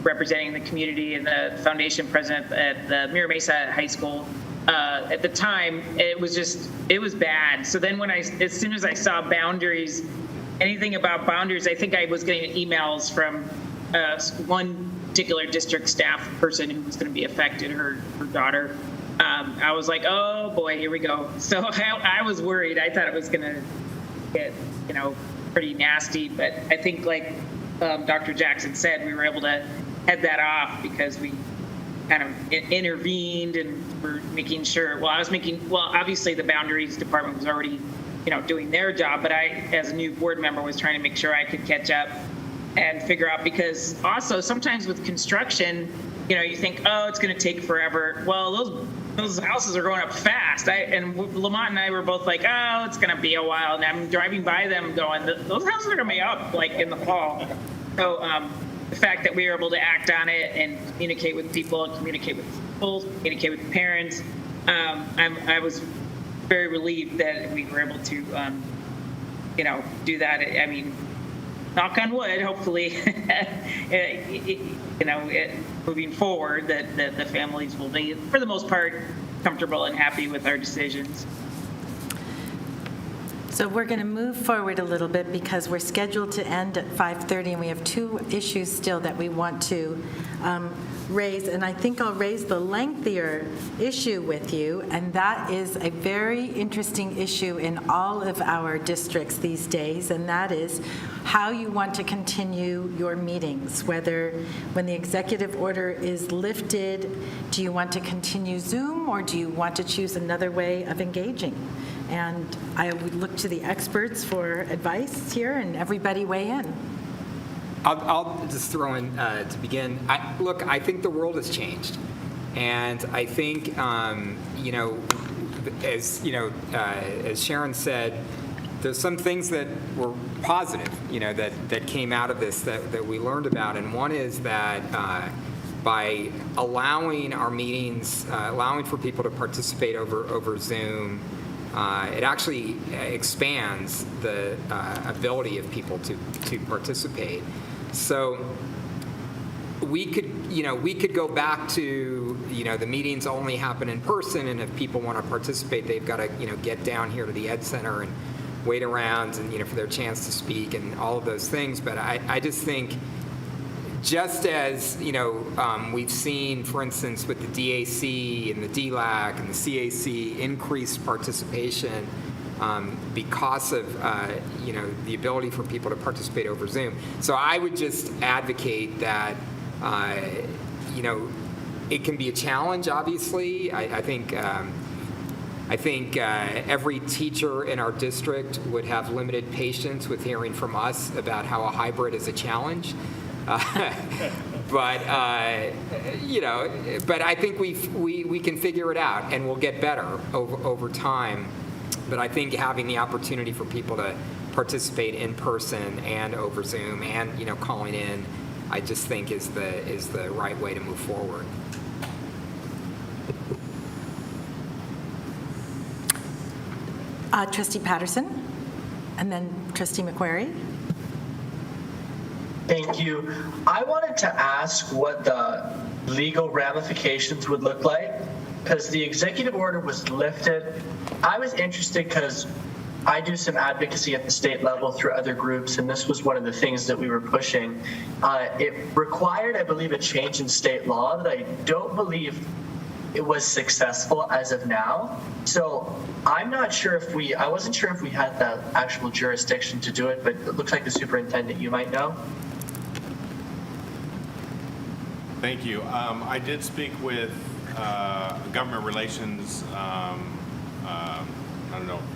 representing the community and the foundation president at the Mira Mesa High School, at the time, it was bad. So then as soon as I saw boundaries, anything about boundaries, I think I was getting emails from one particular district staff person who was going to be affected, her daughter. I was like, oh boy, here we go. So I was worried. I thought it was going to get, pretty nasty. But I think, like Dr. Jackson said, we were able to head that off because we kind of intervened and were making sure. Obviously the boundaries department was already, doing their job, but I, as a new board member, was trying to make sure I could catch up and figure out, because also sometimes with construction, you think, oh, it's going to take forever. Well, those houses are going up fast. And Lamont and I were both like, oh, it's going to be a while. And I'm driving by them going, those houses are going to be up like in the fall. So the fact that we were able to act on it and communicate with people, communicate with schools, communicate with parents, I was very relieved that we were able to, do that. I mean, knock on wood, hopefully, moving forward, that the families will be, for the most part, comfortable and happy with our decisions. So we're going to move forward a little bit because we're scheduled to end at 5:30, and we have two issues still that we want to raise, and I think I'll raise the lengthier issue with you, and that is a very interesting issue in all of our districts these days, and that is how you want to continue your meetings, whether when the executive order is lifted, do you want to continue Zoom, or do you want to choose another way of engaging? And I would look to the experts for advice here, and everybody weigh in. I'll just throw in to begin. I think the world has changed, and I think as Sharon said, there's some things that were positive, that came out of this that we learned about, and one is that by allowing our meetings, allowing for people to participate over Zoom, it actually expands the ability of people to participate. So we could go back to, the meetings only happen in person, and if people want to participate, they've got to, get down here to the Ed Center and wait around and, for their chance to speak and all of those things. But I just think just as, we've seen, for instance, with the DAC and the DLAC and the CAC, increased participation because of, the ability for people to participate over Zoom. So I would just advocate that, it can be a challenge, obviously. I think every teacher in our district would have limited patience with hearing from us about how a hybrid is a challenge. But I think we can figure it out, and we'll get better over time. But I think having the opportunity for people to participate in person and over Zoom and, calling in, I just think is the right way to move forward. Trustee Patterson, and then Trustee McQuarrie. Thank you. I wanted to ask what the legal ramifications would look like, because the executive order was lifted. I was interested because I do some advocacy at the state level through other groups, and this was one of the things that we were pushing. It required, I believe, a change in state law that I don't believe it was successful as of now. So I'm not sure I wasn't sure if we had the actual jurisdiction to do it, but it looks like the superintendent, you might know. Thank you. I did speak with government relations,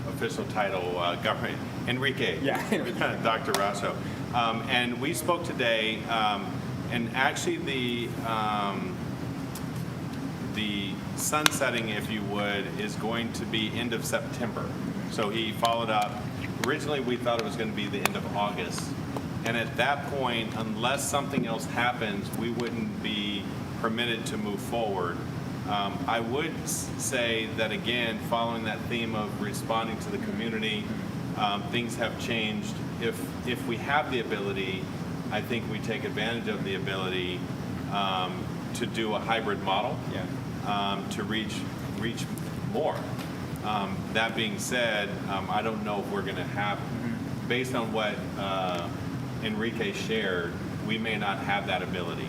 official title, government, Enrique. Yeah. Dr. Rasso. And we spoke today, and actually the sunsetting, if you would, is going to be end of September. So he followed up. Originally, we thought it was going to be the end of August. And at that point, unless something else happens, we wouldn't be permitted to move forward. I would say that, again, following that theme of responding to the community, things have changed. If we have the ability, I think we take advantage of the ability to do a hybrid model. Yeah. To reach more. That being said, I don't know if we're going to have, based on what Enrique shared, we may not have that ability.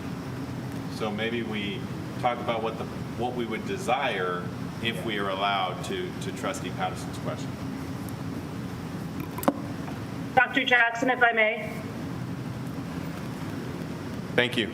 So maybe we talk about what we would desire if we are allowed, to Trustee Patterson's question. Dr. Jackson, if I may. Thank you.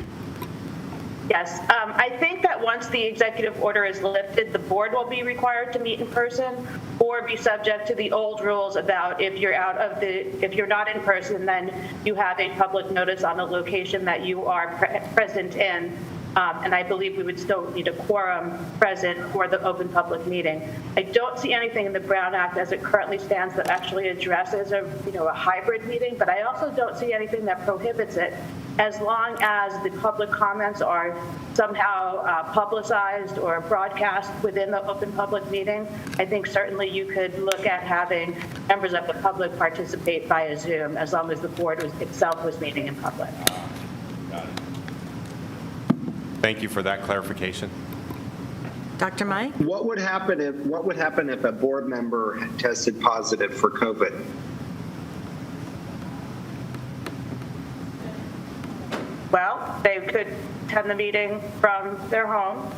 Yes, I think that once the executive order is lifted, the board will be required to meet in person or be subject to the old rules about if you're not in person, then you have a public notice on the location that you are present in. And I believe we would still need a quorum present for the open public meeting. I don't see anything in the Brown Act as it currently stands that actually addresses a hybrid meeting, but I also don't see anything that prohibits it, as long as the public comments are somehow publicized or broadcast within the open public meeting. I think certainly you could look at having members of the public participate via Zoom, as long as the board itself was meeting in public. Got it. Thank you for that clarification. Dr. Mike? What would happen if a board member had tested positive for COVID? Well, they could attend the meeting from their home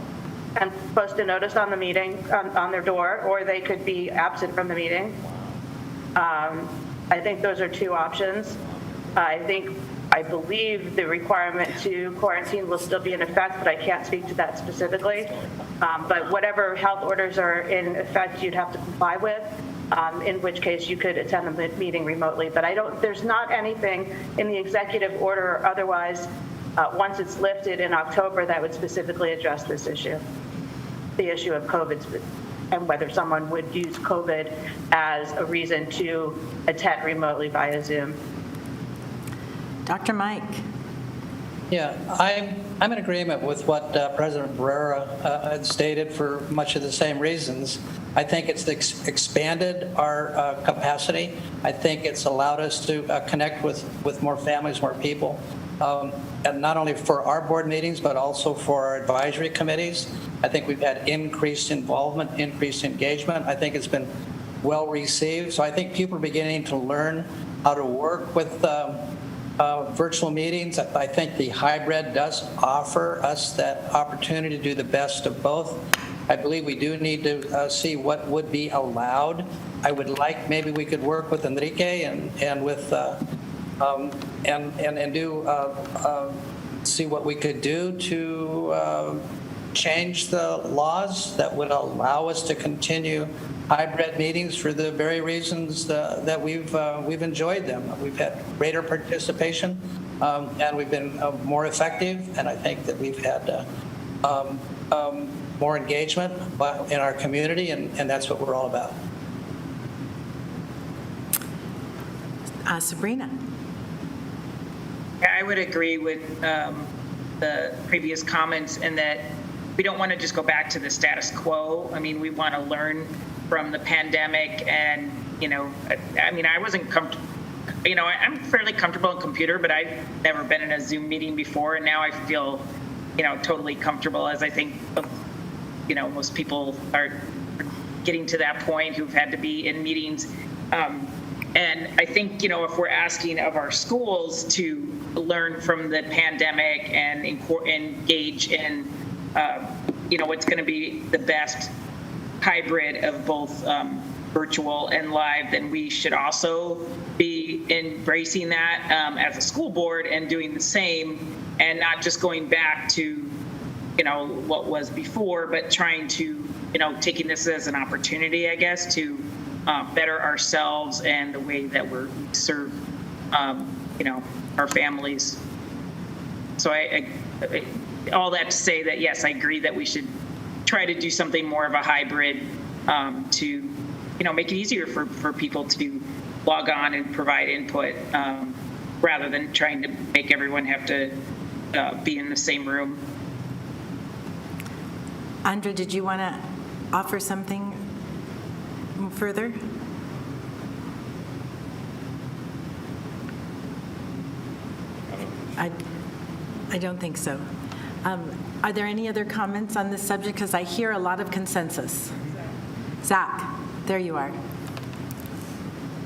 and post a notice on the meeting on their door, or they could be absent from the meeting. I think those are two options. I believe the requirement to quarantine will still be in effect, but I can't speak to that specifically. But whatever health orders are in effect, you'd have to comply with, in which case you could attend the meeting remotely. But there's not anything in the executive order or otherwise, once it's lifted in October, that would specifically address this issue, the issue of COVID, and whether someone would use COVID as a reason to attend remotely via Zoom. Dr. Mike. Yeah, I'm in agreement with what President Barrera had stated for much of the same reasons. I think it's expanded our capacity. I think it's allowed us to connect with more families, more people, and not only for our board meetings, but also for our advisory committees. I think we've had increased involvement, increased engagement. I think it's been well received. So I think people are beginning to learn how to work with virtual meetings. I think the hybrid does offer us that opportunity to do the best of both. I believe we do need to see what would be allowed. I would like, maybe we could work with Enrique and with and do see what we could do to change the laws that would allow us to continue hybrid meetings for the very reasons that we've enjoyed them. We've had greater participation, and we've been more effective, and I think that we've had more engagement in our community, and that's what we're all about. Sabrina. Yeah, I would agree with the previous comments in that we don't want to just go back to the status quo. I mean, we want to learn from the pandemic, and I mean, I wasn't comfortable. I'm fairly comfortable in computer, but I've never been in a Zoom meeting before, and now I feel, totally comfortable, as I think, most people are getting to that point who've had to be in meetings. And I think, if we're asking of our schools to learn from the pandemic and engage in, what's going to be the best hybrid of both virtual and live, then we should also be embracing that as a school board and doing the same, and not just going back to, what was before, but trying to, taking this as an opportunity, I guess, to better ourselves and the way that we serve, our families. So all that to say that, yes, I agree that we should try to do something more of a hybrid to, make it easier for people to log on and provide input rather than trying to make everyone have to be in the same room. Andra, did you want to offer something further? I don't think so. Are there any other comments on this subject? Because I hear a lot of consensus. Zach, there you are.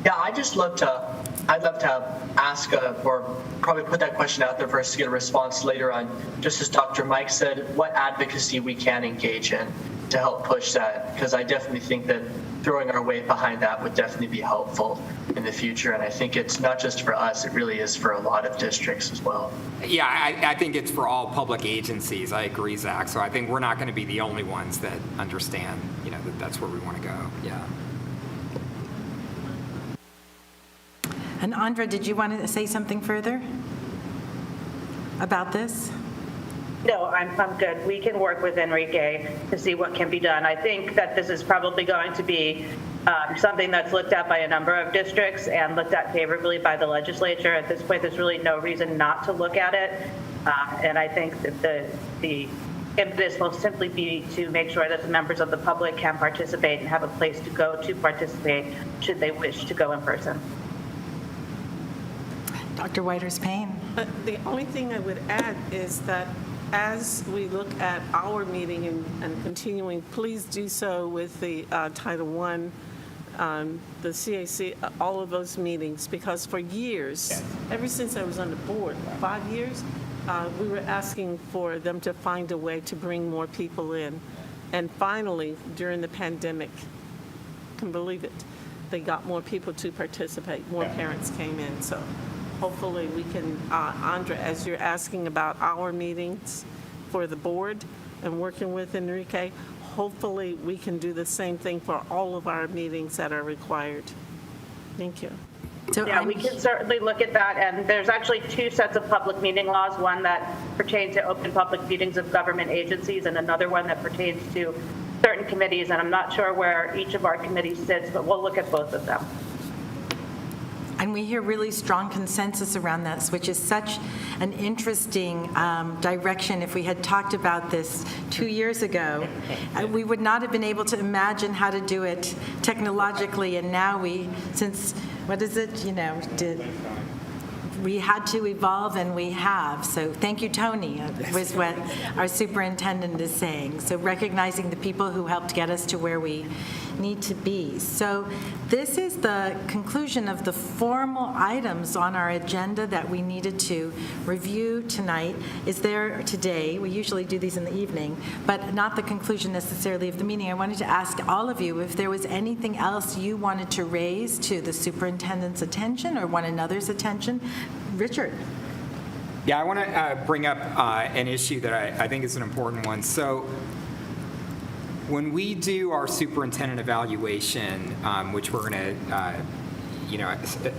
Yeah, I'd love to ask or probably put that question out there for us to get a response later on, just as Dr. Mike said, what advocacy we can engage in to help push that, because I definitely think that throwing our weight behind that would definitely be helpful in the future. And I think it's not just for us, it really is for a lot of districts as well. Yeah, I think it's for all public agencies. I agree, Zach. So I think we're not going to be the only ones that understand, that that's where we want to go. Yeah. And Andra, did you want to say something further about this? No, I'm good. We can work with Enrique to see what can be done. I think that this is probably going to be something that's looked at by a number of districts and looked at favorably by the legislature. At this point, there's really no reason not to look at it. And I think that the impetus will simply be to make sure that the members of the public can participate and have a place to go to participate should they wish to go in person. Dr. Whiters-Payne. The only thing I would add is that as we look at our meeting and continuing, please do so with the Title I, the CAC, all of those meetings, because for years, ever since I was on the board, 5 years, we were asking for them to find a way to bring more people in. And finally, during the pandemic, can believe it, they got more people to participate, more parents came in. So hopefully we can, Andra, as you're asking about our meetings for the board and working with Enrique, hopefully we can do the same thing for all of our meetings that are required. Thank you. So yeah, we can certainly look at that. And there's actually 2 sets of public meeting laws, one that pertains to open public meetings of government agencies and another one that pertains to certain committees. And I'm not sure where each of our committees sits, but we'll look at both of them. And we hear really strong consensus around this, which is such an interesting direction. If we had talked about this 2 years ago, we would not have been able to imagine how to do it technologically. And now since, what is it, we had to evolve, and we have. So thank you, Tony, was what our superintendent is saying. So recognizing the people who helped get us to where we need to be. So this is the conclusion of the formal items on our agenda that we needed to review tonight. Is there today, we usually do these in the evening, but not the conclusion necessarily of the meeting. I wanted to ask all of you if there was anything else you wanted to raise to the superintendent's attention or one another's attention. Richard. Yeah, I want to bring up an issue that I think is an important one. So when we do our superintendent evaluation, which we're going to,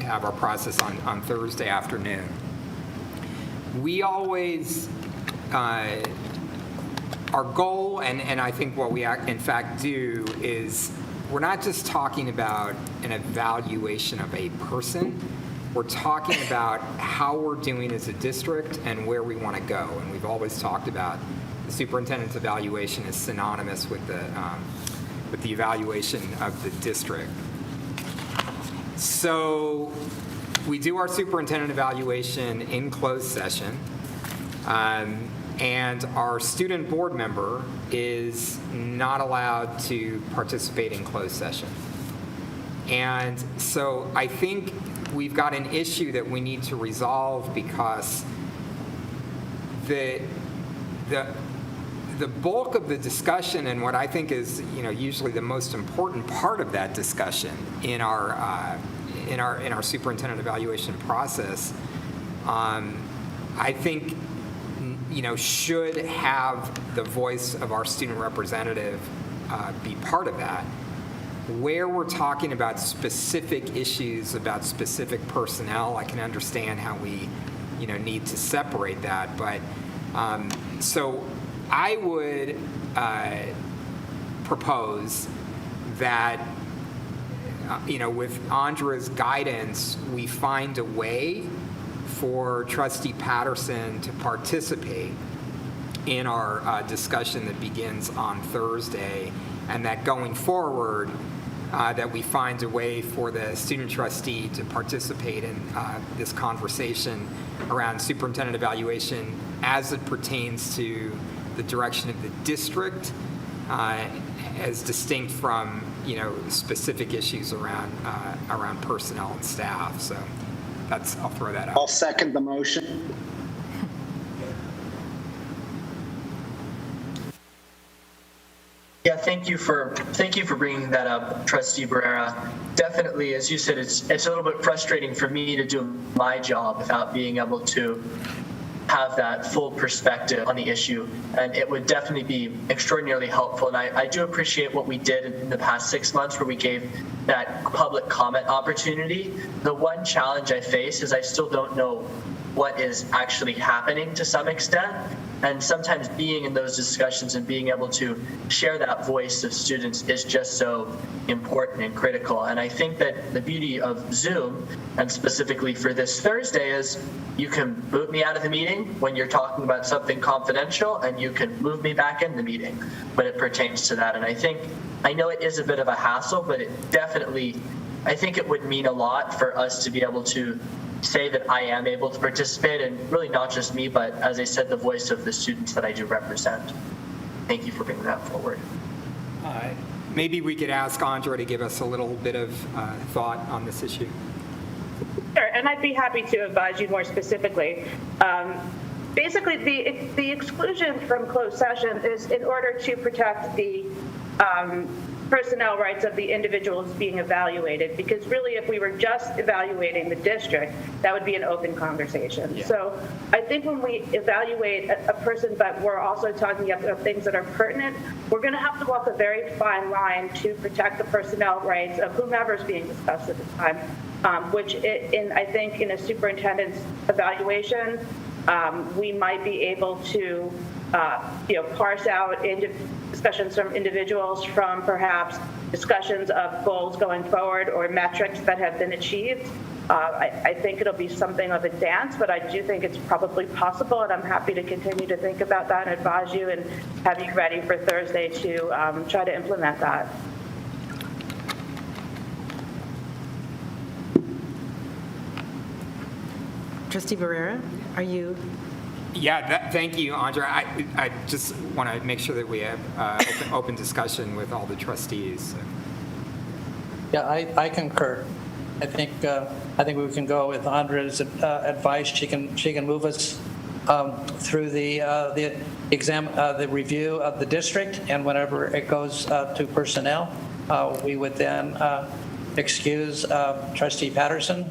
have our process on Thursday afternoon, we always, our goal, and I think what we in fact do is we're not just talking about an evaluation of a person. We're talking about how we're doing as a district and where we want to go. And we've always talked about the superintendent's evaluation is synonymous with the evaluation of the district. So we do our superintendent evaluation in closed session, and our student board member is not allowed to participate in closed session. And so I think we've got an issue that we need to resolve because the bulk of the discussion and what I think is usually the most important part of that discussion in our superintendent evaluation process, I think should have the voice of our student representative be part of that. Where we're talking about specific issues about specific personnel, I can understand how we need to separate that, but so I would propose that, with Andra's guidance, we find a way for Trustee Patterson to participate in our discussion that begins on Thursday, and that going forward, that we find a way for the student trustee to participate in this conversation around superintendent evaluation as it pertains to the direction of the district, as distinct from specific issues around personnel and staff. So I'll throw that out. I'll second the motion. Yeah, thank you for bringing that up, Trustee Barrera. Definitely, as you said, it's a little bit frustrating for me to do my job without being able to have that full perspective on the issue, and it would definitely be extraordinarily helpful. And I do appreciate what we did in the past 6 months where we gave that public comment opportunity. The one challenge I face is I still don't know what is actually happening to some extent. And sometimes being in those discussions and being able to share that voice of students is just so important and critical. And I think that the beauty of Zoom, and specifically for this Thursday, is you can boot me out of the meeting when you're talking about something confidential, and you can move me back in the meeting when it pertains to that. And I know it is a bit of a hassle, but I think it would mean a lot for us to be able to say that I am able to participate, and really not just me, but as I said, the voice of the students that I do represent. Thank you for bringing that forward. Maybe we could ask Andra to give us a little bit of thought on this issue. Sure, and I'd be happy to advise you more specifically. Basically, the exclusion from closed session is in order to protect the personnel rights of the individuals being evaluated, because really if we were just evaluating the district, that would be an open conversation. Yeah. So I think when we evaluate a person, but we're also talking about things that are pertinent, we're going to have to walk a very fine line to protect the personnel rights of whomever's being discussed at the time, I think in a superintendent's evaluation, we might be able to parse out discussions from individuals from perhaps discussions of goals going forward or metrics that have been achieved. I think it'll be something of a dance, but I do think it's probably possible, and I'm happy to continue to think about that and advise you and have you ready for Thursday to try to implement that. Trustee Barrera, are you? Yeah, thank you, Andrea. I just want to make sure that we have open discussion with all the trustees. Yeah, I concur. I think we can go with Andrea's advice. She can move us through the exam, the review of the district, and whenever it goes to personnel, we would then excuse Trustee Patterson,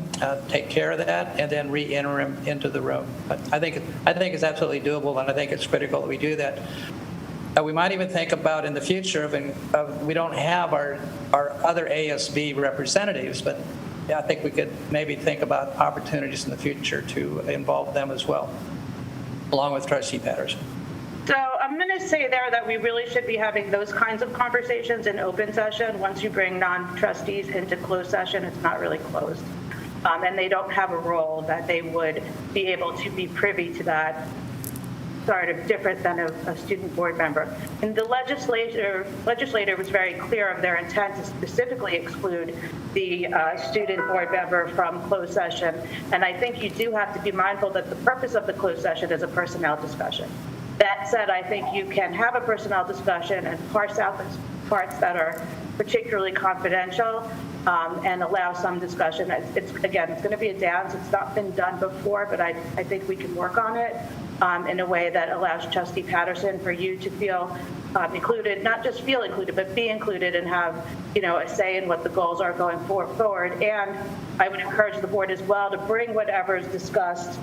take care of that, and then re-enter him into the room. But I think it's absolutely doable, and I think it's critical that we do that. We might even think about in the future we don't have our other ASB representatives, but I think we could maybe think about opportunities in the future to involve them as well, along with Trustee Patterson. So I'm going to say there that we really should be having those kinds of conversations in open session. Once you bring non-trustees into closed session, it's not really closed. And they don't have a role that they would be able to be privy to that, sort of different than a student board member. And the legislator was very clear of their intent to specifically exclude the student board member from closed session. And I think you do have to be mindful that the purpose of the closed session is a personnel discussion. That said, I think you can have a personnel discussion and parse out the parts that are particularly confidential and allow some discussion. It's going to be a dance. It's not been done before, but I think we can work on it in a way that allows Trustee Patterson for you to feel included, not just feel included, but be included and have, a say in what the goals are going forward. And I would encourage the board as well to bring whatever is discussed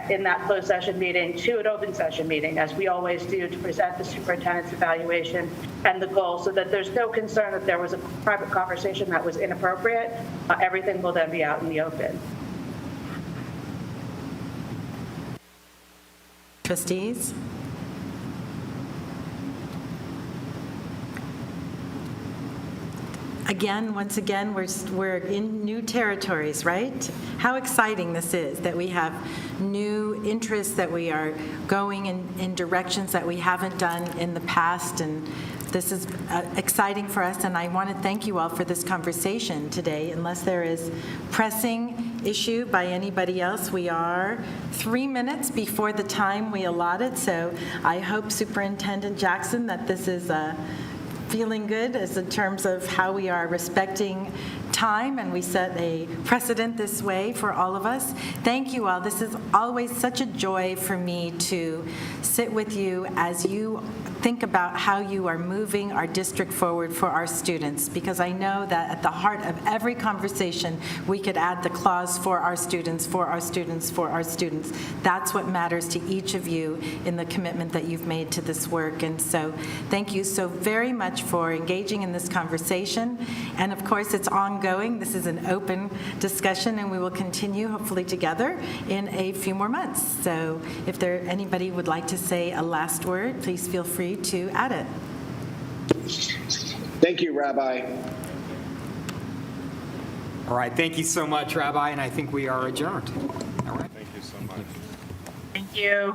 in that closed session meeting to an open session meeting, as we always do, to present the superintendent's evaluation and the goals, so that there's no concern that there was a private conversation that was inappropriate. Everything will then be out in the open. Trustees? Again, once again, we're in new territories, right? How exciting this is that we have new interests, that we are going in directions that we haven't done in the past, and this is exciting for us, and I want to thank you all for this conversation today. Unless there is pressing issue by anybody else, we are 3 minutes before the time we allotted, so I hope, Superintendent Jackson, that this is feeling good as in terms of how we are respecting time, and we set a precedent this way for all of us. Thank you all. This is always such a joy for me to sit with you as you think about how you are moving our district forward for our students, because I know that at the heart of every conversation, we could add the clause for our students, for our students, for our students. That's what matters to each of you in the commitment that you've made to this work. And so thank you so very much for engaging in this conversation. And of course, it's ongoing. This is an open discussion, and we will continue, hopefully together, in a few more months. So if anybody would like to say a last word, please feel free to add it. Thank you, Rabbi. All right, thank you so much, Rabbi, and I think we are adjourned. All right. Thank you so much. Thank you.